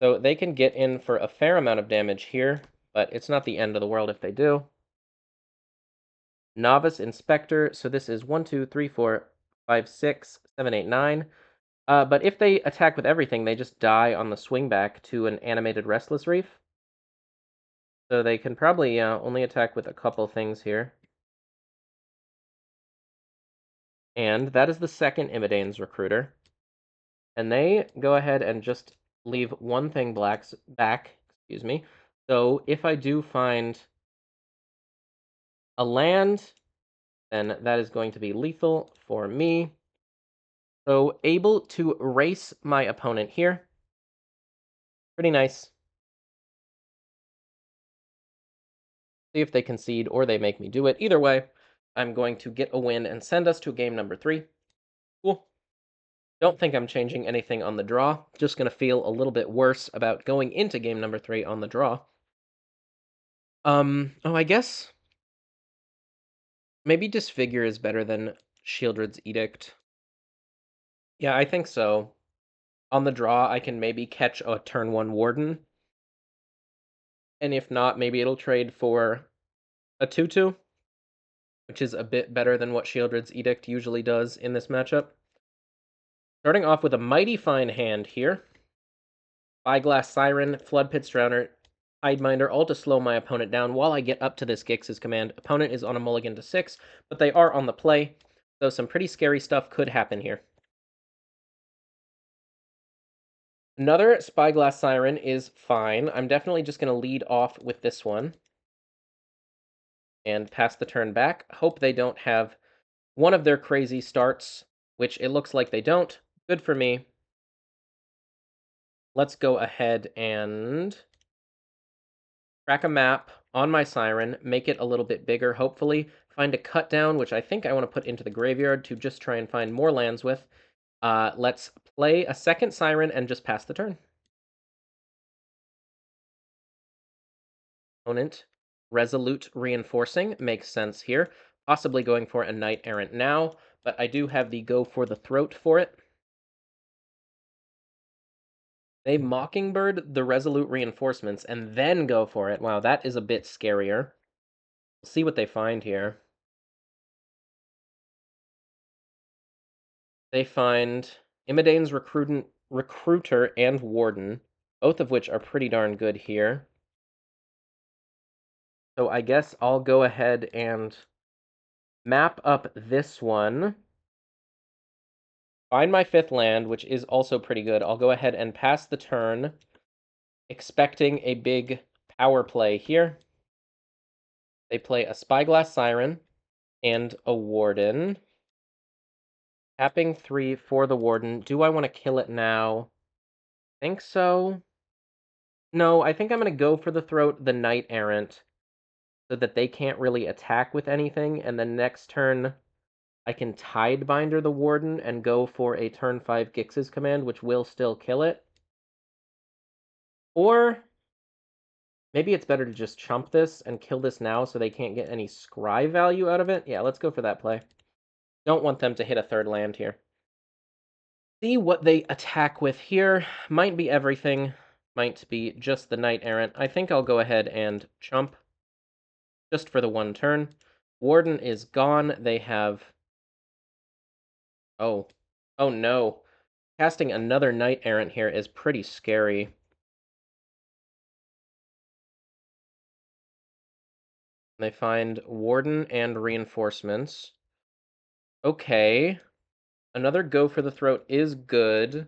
So they can get in for a fair amount of damage here, but it's not the end of the world if they do. Novice Inspector, so this is 1, 2, 3, 4, 5, 6, 7, 8, 9. But if they attack with everything, they just die on the swing back to an animated Restless Reef. So they can probably only attack with a couple things here. And that is the second Imidane's Recruiter. And they go ahead and just leave one thing back, excuse me. So if I do find a land, then that is going to be lethal for me. So able to race my opponent here. Pretty nice. See if they concede or they make me do it. Either way, I'm going to get a win and send us to game number 3. Cool. Don't think I'm changing anything on the draw. Just going to feel a little bit worse about going into game number 3 on the draw. Oh, I guess maybe Disfigure is better than Shieldred's Edict. Yeah, I think so. On the draw, I can maybe catch a turn 1 Warden. And if not, maybe it'll trade for a 2/2, which is a bit better than what Shieldred's Edict usually does in this matchup. Starting off with a mighty fine hand here. Spyglass Siren, Flood Pits Drowner, Tideminder, all to slow my opponent down while I get up to this Gix's command. Opponent is on a mulligan to 6, but they are on the play, so some pretty scary stuff could happen here. Another Spyglass Siren is fine. I'm definitely just going to lead off with this one. And pass the turn back. Hope they don't have one of their crazy starts, which it looks like they don't. Good for me. Let's go ahead and crack a map on my Siren, make it a little bit bigger, hopefully. Find a cut down, which I think I want to put into the graveyard to just try and find more lands with. Let's play a second Siren and just pass the turn. Opponent. Resolute Reinforcing makes sense here. Possibly going for a Knight Errant now, but I do have the Go for the Throat for it. They Mockingbird the Resolute Reinforcements and then go for it. Wow, that is a bit scarier. We'll see what they find here. They find Imidane's Recruiter and Warden, both of which are pretty darn good here. So I guess I'll go ahead and map up this one. Find my 5th land, which is also pretty good. I'll go ahead and pass the turn, expecting a big power play here. They play a Spyglass Siren and a Warden. Tapping 3 for the Warden. Do I want to kill it now? I think so. No, I think I'm going to go for the Throat, the Knight Errant, so that they can't really attack with anything, and then next turn I can Tidebinder the Warden and go for a turn 5 Gix's command, which will still kill it. Or maybe it's better to just chump this and kill this now so they can't get any scry value out of it. Yeah, let's go for that play. Don't want them to hit a 3rd land here. See what they attack with here. Might be everything. Might be just the Knight Errant. I think I'll go ahead and chump just for the 1 turn. Warden is gone. They have... Oh. Oh no. Casting another Knight Errant here is pretty scary. They find Warden and Reinforcements. Okay. Another Go for the Throat is good.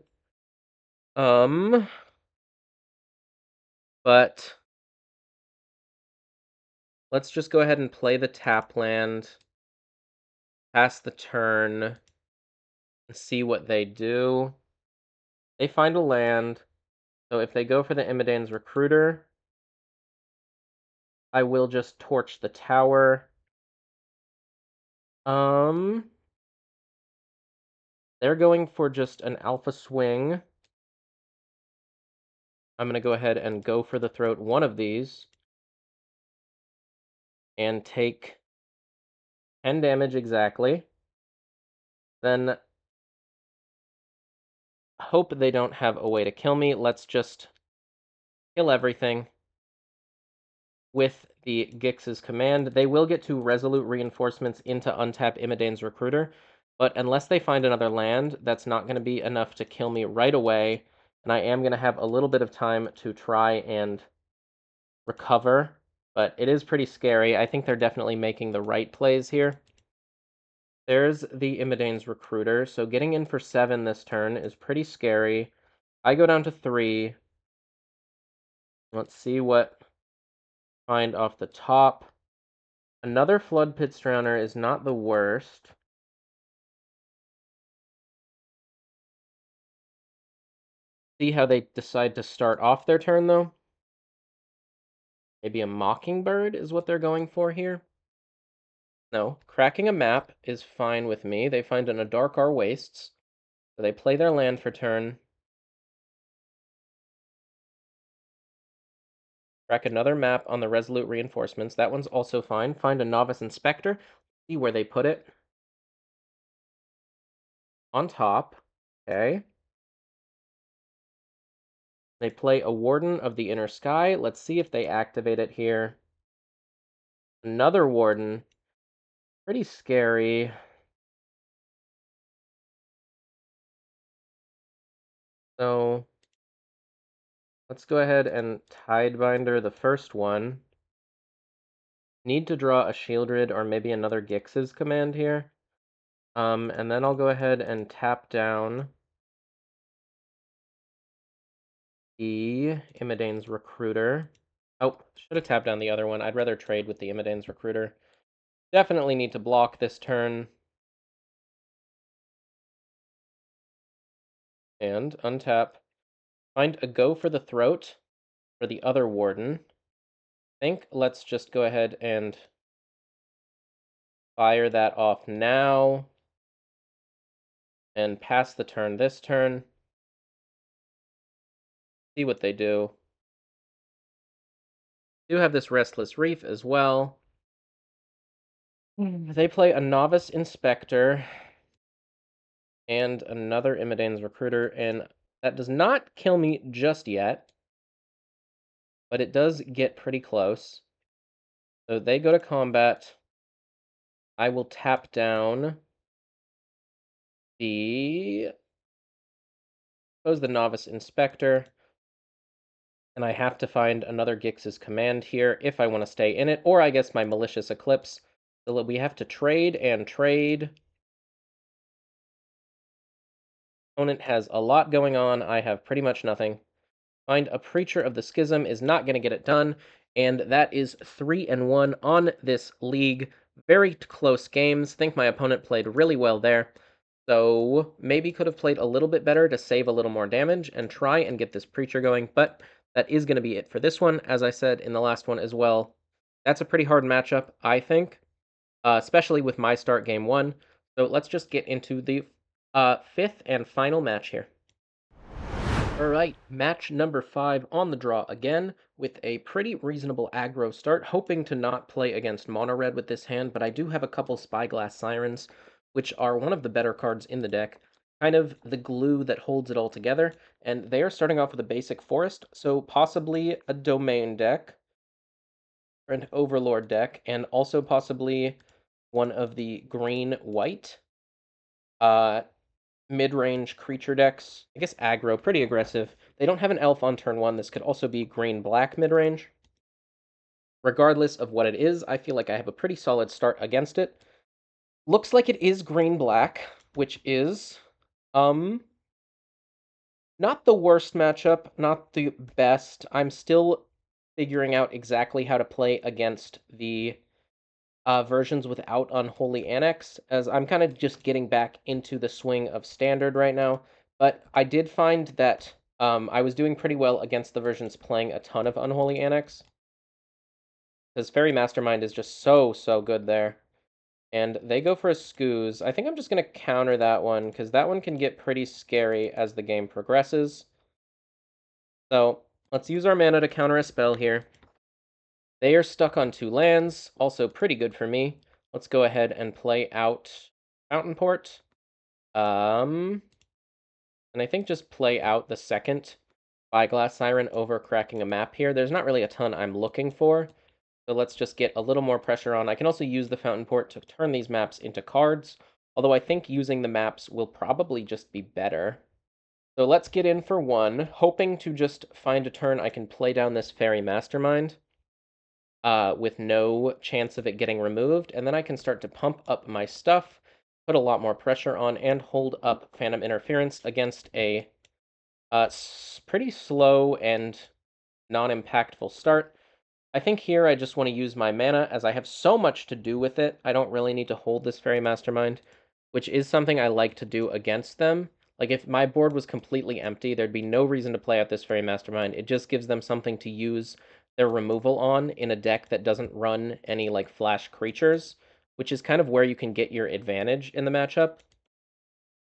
But let's just go ahead and play the tap land, pass the turn, and see what they do. They find a land, so if they go for the Imidane's Recruiter, I will just torch the tower. They're going for just an alpha swing. I'm going to go ahead and go for the throat one of these and take 10 damage exactly. Then hope they don't have a way to kill me. Let's just kill everything with the Gix's command. They will get to Resolute Reinforcements into untap Imidane's Recruiter, but unless they find another land, that's not going to be enough to kill me right away, and I am going to have a little bit of time to try and recover, but it is pretty scary. I think they're definitely making the right plays here. There's the Imidane's Recruiter, so getting in for 7 this turn is pretty scary. I go down to 3. Let's see what find off the top. Another Flood Pits Drowner is not the worst. See how they decide to start off their turn, though? Maybe a Mockingbird is what they're going for here? No, cracking a map is fine with me. They find an Adarkar Wastes, so they play their land for turn. Crack another map on the Resolute Reinforcements. That one's also fine. Find a Novice Inspector. See where they put it. On top. Okay. They play a Warden of the Inner Sky. Let's see if they activate it here. Another Warden. Pretty scary. So let's go ahead and Tidebinder the first one. Need to draw a Shieldred or maybe another Gix's command here. And then I'll go ahead and tap down the Imidane's Recruiter. Oh, should have tapped down the other one. I'd rather trade with the Imidane's Recruiter. Definitely need to block this turn. And untap. Find a Go for the Throat for the other Warden. I think let's just go ahead and fire that off now. And pass the turn this turn. See what they do. Do have this Restless Reef as well. They play a Novice Inspector and another Imidane's Recruiter, and that does not kill me just yet, but it does get pretty close. So they go to combat. I will tap down the Novice Inspector, and I have to find another Gix's command here if I want to stay in it, or I guess my Malicious Eclipse. So we have to trade and trade. Opponent has a lot going on. I have pretty much nothing. Find a Preacher of the Schism is not going to get it done, and that is 3-1 on this league. Very close games. Think my opponent played really well there. So maybe could have played a little bit better to save a little more damage and try and get this Preacher going, but that is going to be it for this one. As I said in the last one as well, that's a pretty hard matchup, I think, especially with my start game 1. So let's just get into the 5th and final match here. Alright, match number 5 on the draw again, with a pretty reasonable aggro start, hoping to not play against mono red with this hand, but I do have a couple Spyglass Sirens, which are one of the better cards in the deck, kind of the glue that holds it all together, and they are starting off with a basic forest, so possibly a domain deck, or an overlord deck, and also possibly one of the green-white mid-range creature decks. I guess aggro, pretty aggressive. They don't have an elf on turn 1. This could also be green-black mid-range. regardless of what it is, I feel like I have a pretty solid start against it. Looks like it is green-black, which is, not the worst matchup, not the best. I'm still figuring out exactly how to play against the versions without Unholy Annex, as I'm kind of just getting back into the swing of Standard right now. But I did find that I was doing pretty well against the versions playing a ton of Unholy Annex, because Fairy Mastermind is just so good there. And they go for a Scooze. I think I'm just going to counter that one, because that one can get pretty scary as the game progresses. So let's use our mana to counter a spell here. They are stuck on 2 lands, also pretty good for me. Let's go ahead and play out Fountain Port. And I think just play out the second Spyglass Siren over cracking a map here. There's not really a ton I'm looking for, so let's just get a little more pressure on. I can also use the Fountain Port to turn these maps into cards, although I think using the maps will probably just be better. So let's get in for 1, hoping to just find a turn I can play down this Fairy Mastermind with no chance of it getting removed, and then I can start to pump up my stuff, put a lot more pressure on, and hold up Phantom Interference against a pretty slow and non-impactful start. I think here I just want to use my mana, as I have so much to do with it. I don't really need to hold this Fairy Mastermind, which is something I like to do against them. Like, if my board was completely empty, there'd be no reason to play out this Fairy Mastermind. It just gives them something to use their removal on in a deck that doesn't run any, like, flash creatures, which is kind of where you can get your advantage in the matchup,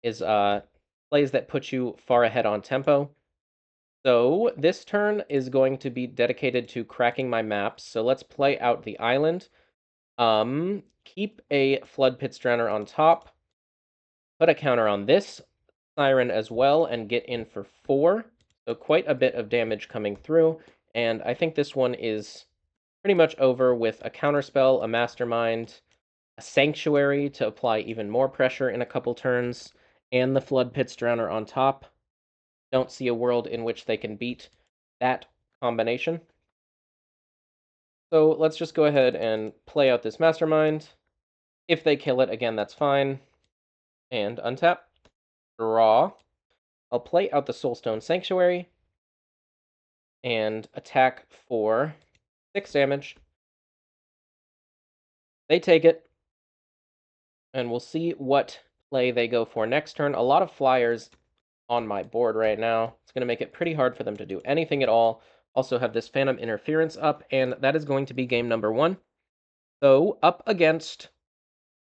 is plays that put you far ahead on tempo. So this turn is going to be dedicated to cracking my maps. So let's play out the island. Keep a Flood Pits Drowner on top. Put a counter on this Siren as well and get in for 4. So quite a bit of damage coming through. And I think this one is pretty much over with a counterspell, a Mastermind, a Sanctuary to apply even more pressure in a couple turns, and the Flood Pits Drowner on top. Don't see a world in which they can beat that combination. So let's just go ahead and play out this Mastermind. If they kill it, again, that's fine. And untap. Draw. I'll play out the Soulstone Sanctuary. And attack for 6 damage. They take it. And we'll see what play they go for next turn. A lot of flyers on my board right now. It's going to make it pretty hard for them to do anything at all. Also have this Phantom Interference up, and that is going to be game number 1. So, up against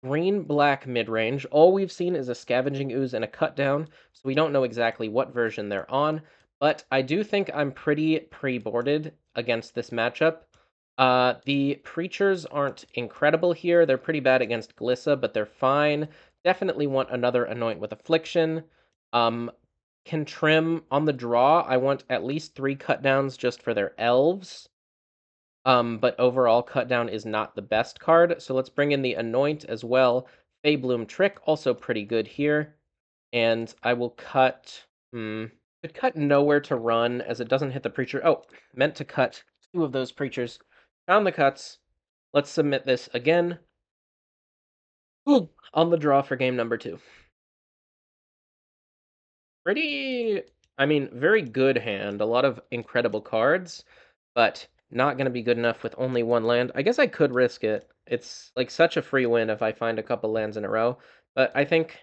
green-black midrange, all we've seen is a Scavenging Ooze and a Cut Down, so we don't know exactly what version they're on, but I do think I'm pretty pre-boarded against this matchup. The Preachers aren't incredible here. They're pretty bad against Glissa, but they're fine. Definitely want another Anoint with Affliction. Can trim on the draw. I want at least 3 cut downs just for their elves. But overall, cut down is not the best card. So let's bring in the Anoint as well. Feybloom Trick, also pretty good here. And I will cut... could cut Nowhere to Run, as it doesn't hit the Preacher. Oh, meant to cut 2 of those Preachers. Found the cuts. Let's submit this again. Ooh, on the draw for game number 2. Pretty, I mean, very good hand. A lot of incredible cards, but not going to be good enough with only 1 land. I guess I could risk it. It's like such a free win if I find a couple lands in a row, but I think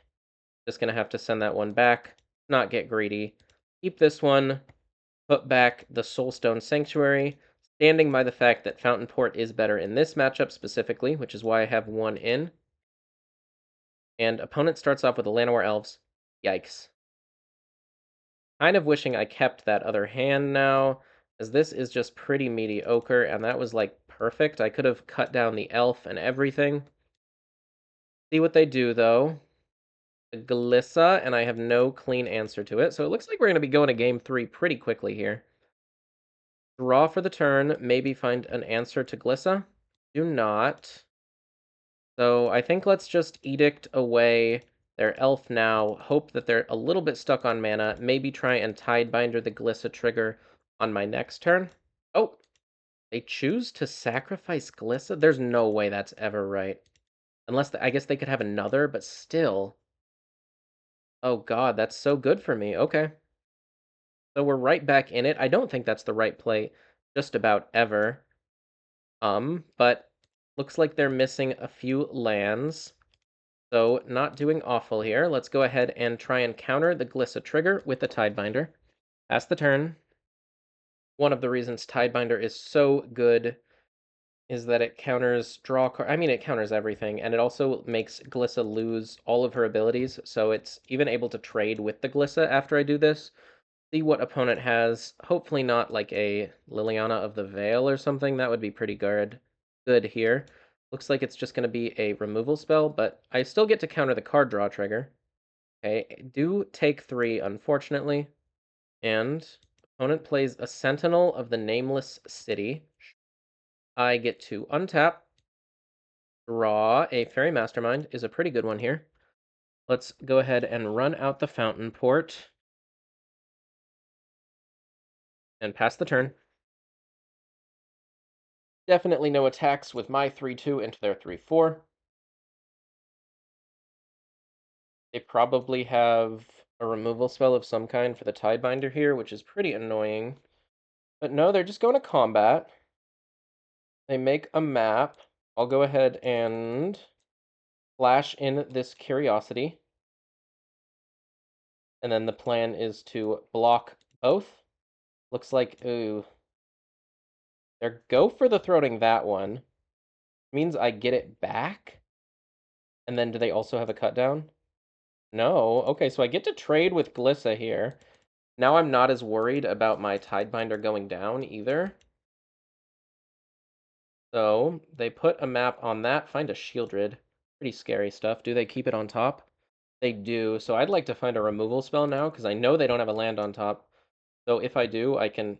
just going to have to send that one back, not get greedy. Keep this one, put back the Soulstone Sanctuary, standing by the fact that Fountain Port is better in this matchup specifically, which is why I have 1 in. And opponent starts off with the Llanowar Elves. Yikes. Kind of wishing I kept that other hand now, as this is just pretty mediocre, and that was, like, perfect. I could have cut down the elf and everything. See what they do, though. The Glissa, and I have no clean answer to it, so it looks like we're going to be going to game 3 pretty quickly here. Draw for the turn, maybe find an answer to Glissa. Do not. So I think let's just Edict away their elf now, hope that they're a little bit stuck on mana, maybe try and Tidebinder the Glissa trigger on my next turn. Oh, They choose to sacrifice Glissa? There's no way that's ever right. Unless, I guess they could have another, but still. Oh god, that's so good for me. Okay. So we're right back in it. I don't think that's the right play just about ever. But looks like they're missing a few lands. So not doing awful here. Let's go ahead and try and counter the Glissa trigger with the Tidebinder. Pass the turn. One of the reasons Tidebinder is so good is that it counters draw card. I mean, it counters everything, and it also makes Glissa lose all of her abilities, so it's even able to trade with the Glissa after I do this. See what opponent has. Hopefully not like a Liliana of the Veil or something. That would be pretty good here. Looks like it's just going to be a removal spell, but I still get to counter the card draw trigger. Okay, do take 3, unfortunately. And opponent plays a Sentinel of the Nameless City. I get to untap, draw a Fairy Mastermind, is a pretty good one here. Let's go ahead and run out the Fountain Port. And pass the turn. Definitely no attacks with my 3-2 into their 3-4. They probably have a removal spell of some kind for the Tidebinder here, which is pretty annoying. But no, they're just going to combat. They make a map. I'll go ahead and flash in this Curiosity. And then the plan is to block both. Looks like, ooh. They're go for the throating that one. Means I get it back? And then do they also have a cut down? No. Okay, so I get to trade with Glissa here. Now I'm not as worried about my Tidebinder going down either. So they put a map on that. Find a Shieldred. Pretty scary stuff. Do they keep it on top? They do. So I'd like to find a removal spell now, because I know they don't have a land on top. So if I do, I can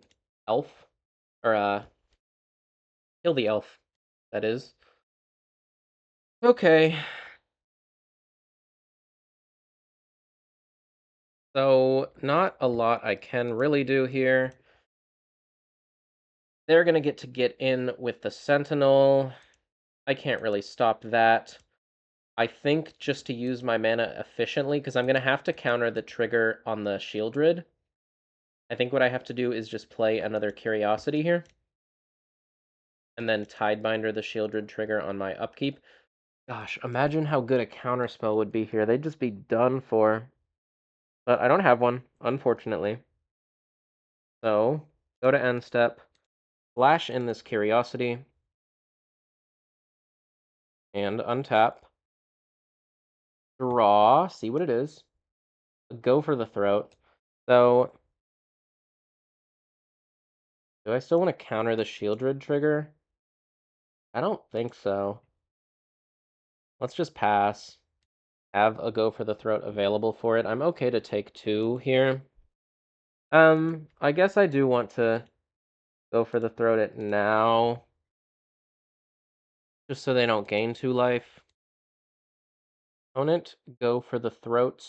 elf. Or, kill the elf. That is. Okay. So not a lot I can really do here. They're going to get in with the Sentinel. I can't really stop that. I think just to use my mana efficiently, because I'm going to have to counter the trigger on the Shieldred. I think what I have to do is just play another Curiosity here. And then Tidebinder the Shieldred trigger on my upkeep. Gosh, imagine how good a counterspell would be here. They'd just be done for. But I don't have one, unfortunately. So, go to end step, flash in this Curiosity, and untap. Draw, see what it is. Go for the throat. So, do I still want to counter the Shieldred trigger? I don't think so. Let's just pass. Have a go for the throat available for it. I'm okay to take 2 here. I guess I do want to go for the throat it now. Just so they don't gain 2 life. Opponent, go for the throat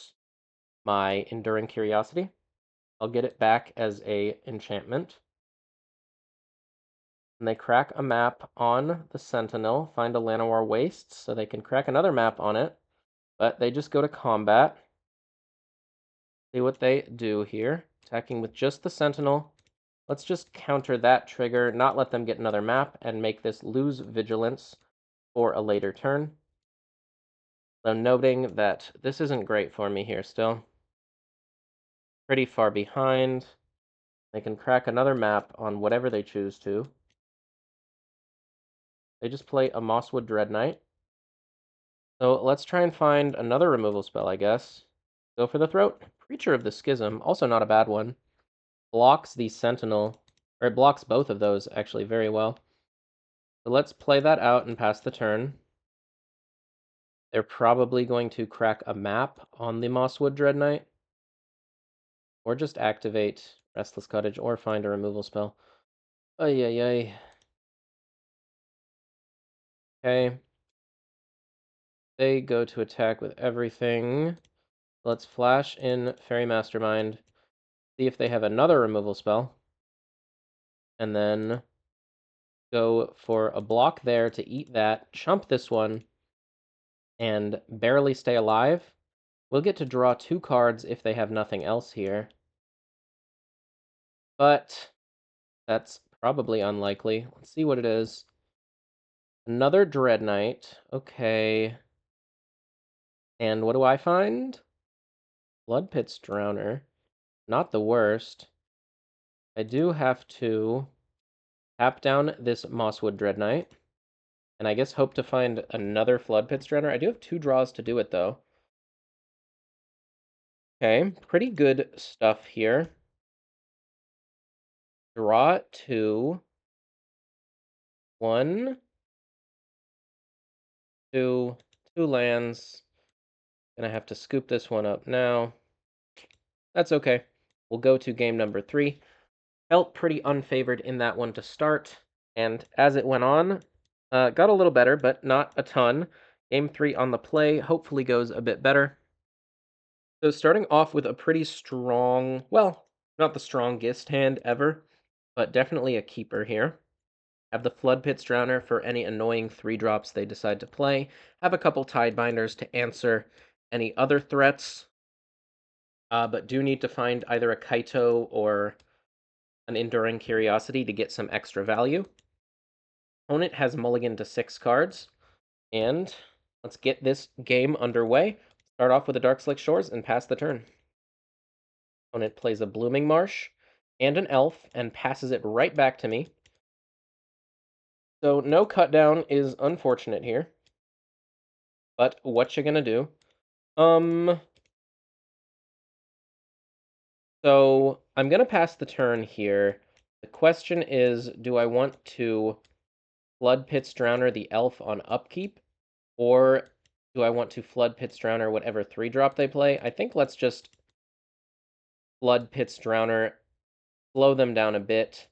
my Enduring Curiosity. I'll get it back as a enchantment. And they crack a map on the Sentinel, find a Llanowar Wastes, so they can crack another map on it. But they just go to combat. See what they do here. Attacking with just the Sentinel. Let's just counter that trigger, not let them get another map, and make this lose Vigilance for a later turn. Though noting that this isn't great for me here still. Pretty far behind. They can crack another map on whatever they choose to. They just play a Mosswood Dread Knight. So let's try and find another removal spell, I guess. Go for the throat. Preacher of the Schism, also not a bad one. Blocks the Sentinel, or it blocks both of those actually very well. So let's play that out and pass the turn. They're probably going to crack a map on the Mosswood Dread Knight. Or just activate Restless Cottage or find a removal spell. Ay, ay, ay. Okay. They go to attack with everything. Let's flash in Fairy Mastermind. See if they have another removal spell. And then Go for a block there to eat that, chump this one, and barely stay alive. We'll get to draw 2 cards if they have nothing else here. But that's probably unlikely. Let's see what it is. Another Dread Knight. Okay. And what do I find? Floodpit's Drowner. Not the worst. I do have to tap down this Mosswood Dread Knight. And I guess hope to find another Floodpit's Drowner. I do have 2 draws to do it, though. Okay, pretty good stuff here. Draw 2. 1, 2, 2 lands. Gonna have to scoop this one up now. That's okay. We'll go to game number 3. Felt pretty unfavored in that one to start, and as it went on, got a little better, but not a ton. Game 3 on the play hopefully goes a bit better. So starting off with a pretty strong, well, not the strongest hand ever, but definitely a keeper here. Have the Floodpit's Drowner for any annoying 3-drops they decide to play. Have a couple Tidebinders to answer any other threats, but do need to find either a Kaito or an Enduring Curiosity to get some extra value. Opponent has mulligan to 6 cards, and let's get this game underway. Start off with the Darkslick Shores and pass the turn. Opponent plays a Blooming Marsh and an Elf and passes it right back to me. So no cut down is unfortunate here. But what you gonna do? So I'm gonna pass the turn here. The question is, do I want to Floodpit's Drowner the Elf on upkeep, or do I want to Floodpit's Drowner whatever 3-drop they play? I think let's just Floodpit's Drowner, slow them down a bit,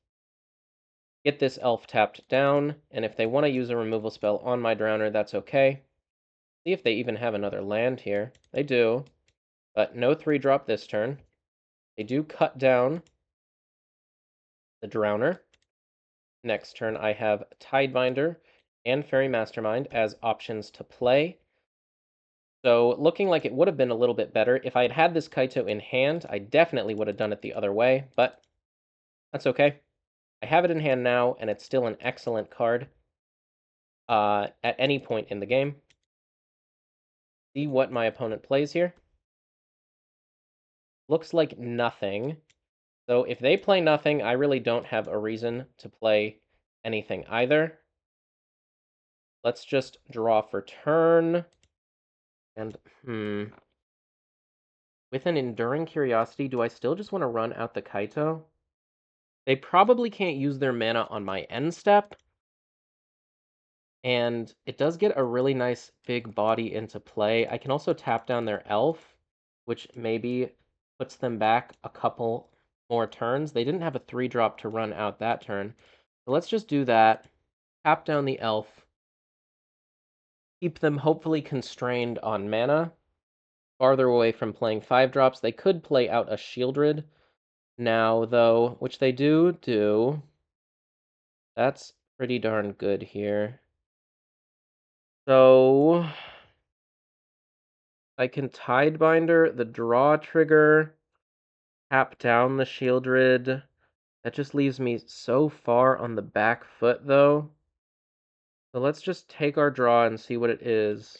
get this Elf tapped down, and if they want to use a removal spell on my Drowner, that's okay. See if they even have another land here. They do, but no 3-drop this turn. They do cut down the Drowner. Next turn, I have Tidebinder and Fairy Mastermind as options to play. So looking like it would have been a little bit better. If I had had this Kaito in hand, I definitely would have done it the other way, but that's okay. I have it in hand now, and it's still an excellent card at any point in the game. See what my opponent plays here. Looks like nothing. So if they play nothing, I really don't have a reason to play anything either. Let's just draw for turn. And, with an Enduring Curiosity, do I still just want to run out the Kaito? They probably can't use their mana on my end step. And it does get a really nice big body into play. I can also tap down their Elf, which maybe puts them back a couple more turns. They didn't have a 3-drop to run out that turn. So let's just do that. Tap down the Elf. Keep them hopefully constrained on mana. Farther away from playing 5-drops. They could play out a Shieldred now, though, which they do. That's pretty darn good here. So I can Tidebinder the draw trigger, tap down the Shieldred. That just leaves me so far on the back foot, though. So let's just take our draw and see what it is.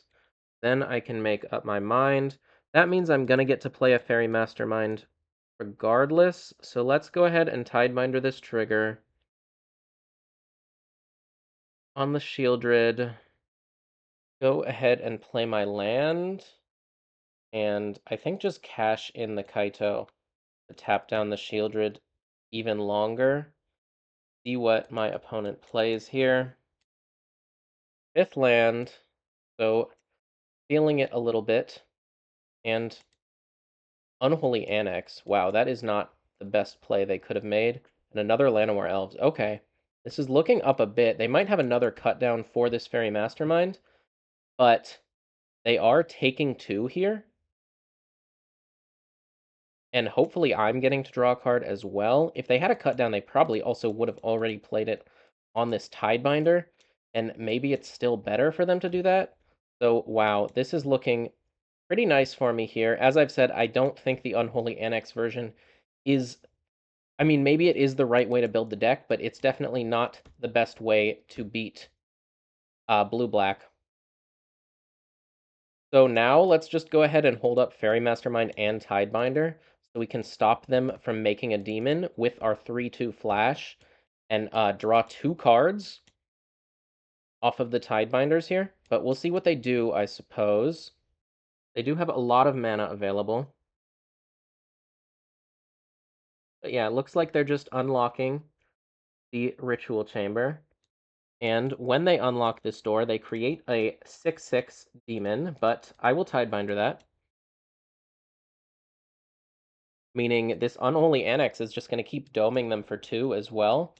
Then I can make up my mind. That means I'm going to get to play a Fairy Mastermind regardless. So let's go ahead and Tidebinder this trigger on the Shieldred. Go ahead and play my land. And I think just cash in the Kaito to tap down the Shieldred even longer. See what my opponent plays here. 5th land, so feeling it a little bit. And Unholy Annex. Wow, that is not the best play they could have made. And another Llanowar Elves. Okay, this is looking up a bit. They might have another cut down for this Fairy Mastermind, but they are taking 2 here. And hopefully I'm getting to draw a card as well. If they had a cut down, they probably also would have already played it on this Tidebinder, and maybe it's still better for them to do that. So, wow, this is looking pretty nice for me here. As I've said, I don't think the Unholy Annex version is... I mean, maybe it is the right way to build the deck, but it's definitely not the best way to beat blue-black. So now let's just go ahead and hold up Fairy Mastermind and Tidebinder so we can stop them from making a demon with our 3/2 flash and draw 2 cards off of the Tidebinders here. But we'll see what they do, I suppose. They do have a lot of mana available. But yeah, it looks like they're just unlocking the Ritual Chamber. And when they unlock this door, they create a 6/6 demon, but I will Tidebinder that. Meaning this Unholy Annex is just going to keep doming them for 2 as well.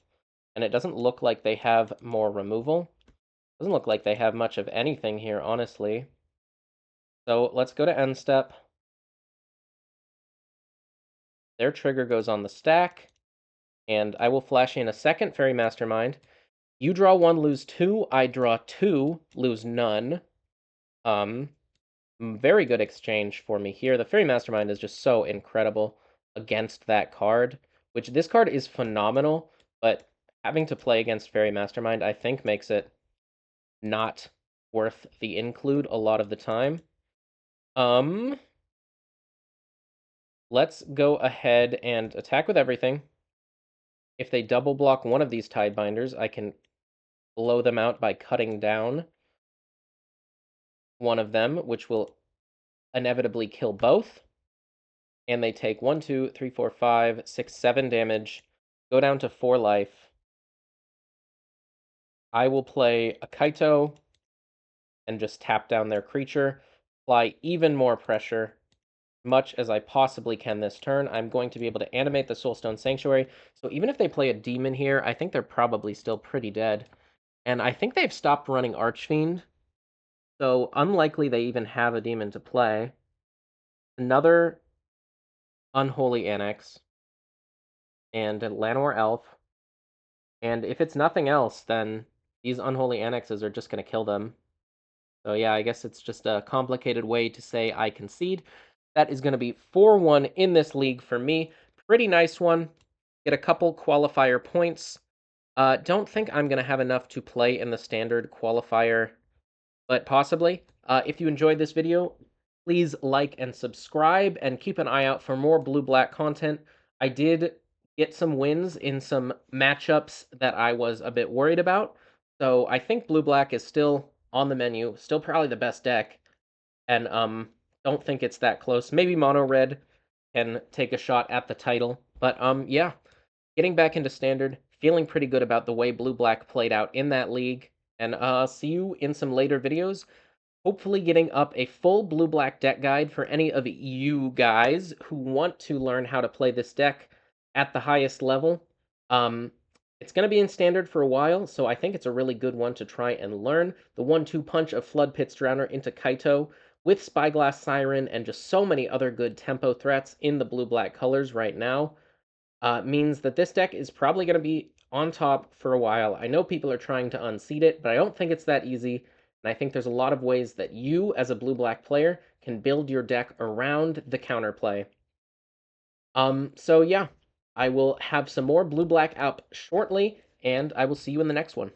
And it doesn't look like they have more removal. Doesn't look like they have much of anything here, honestly. So let's go to end step. Their trigger goes on the stack. And I will flash in a second Fairy Mastermind. You draw 1, lose 2. I draw 2, lose none. Very good exchange for me here. The Fairy Mastermind is just so incredible against that card, which this card is phenomenal, but having to play against Fairy Mastermind, I think, makes it not worth the include a lot of the time. Let's go ahead and attack with everything. If they double block one of these Tidebinders, I can blow them out by cutting down one of them, which will inevitably kill both. And they take 1, 2, 3, 4, 5, 6, 7 damage, go down to 4 life. I will play a Kaito and just tap down their creature, apply even more pressure, much as I possibly can this turn. I'm going to be able to animate the Soulstone Sanctuary, so even if they play a demon here, I think they're probably still pretty dead. And I think they've stopped running Archfiend, so unlikely they even have a demon to play. Another Unholy Annex, and a Llanowar Elf. And if it's nothing else, then these Unholy Annexes are just going to kill them. So yeah, I guess it's just a complicated way to say I concede. That is going to be 4-1 in this league for me. Pretty nice one. Get a couple qualifier points. Don't think I'm going to have enough to play in the standard qualifier, but possibly. If you enjoyed this video, please like and subscribe, and keep an eye out for more blue-black content. I did get some wins in some matchups that I was a bit worried about, so I think blue-black is still on the menu, still probably the best deck, and don't think it's that close. Maybe mono-red can take a shot at the title, but yeah, getting back into standard, feeling pretty good about the way blue-black played out in that league, and see you in some later videos. Hopefully getting up a full blue-black deck guide for any of you guys who want to learn how to play this deck at the highest level. It's going to be in standard for a while, so I think it's a really good one to try and learn. The 1-2 punch of Flood Pits Drowner into Kaito with Spyglass Siren and just so many other good tempo threats in the blue-black colors right now means that this deck is probably going to be on top for a while. I know people are trying to unseat it, but I don't think it's that easy. And I think there's a lot of ways that you, as a blue-black player, can build your deck around the counterplay. So yeah, I will have some more blue-black up shortly, and I will see you in the next one.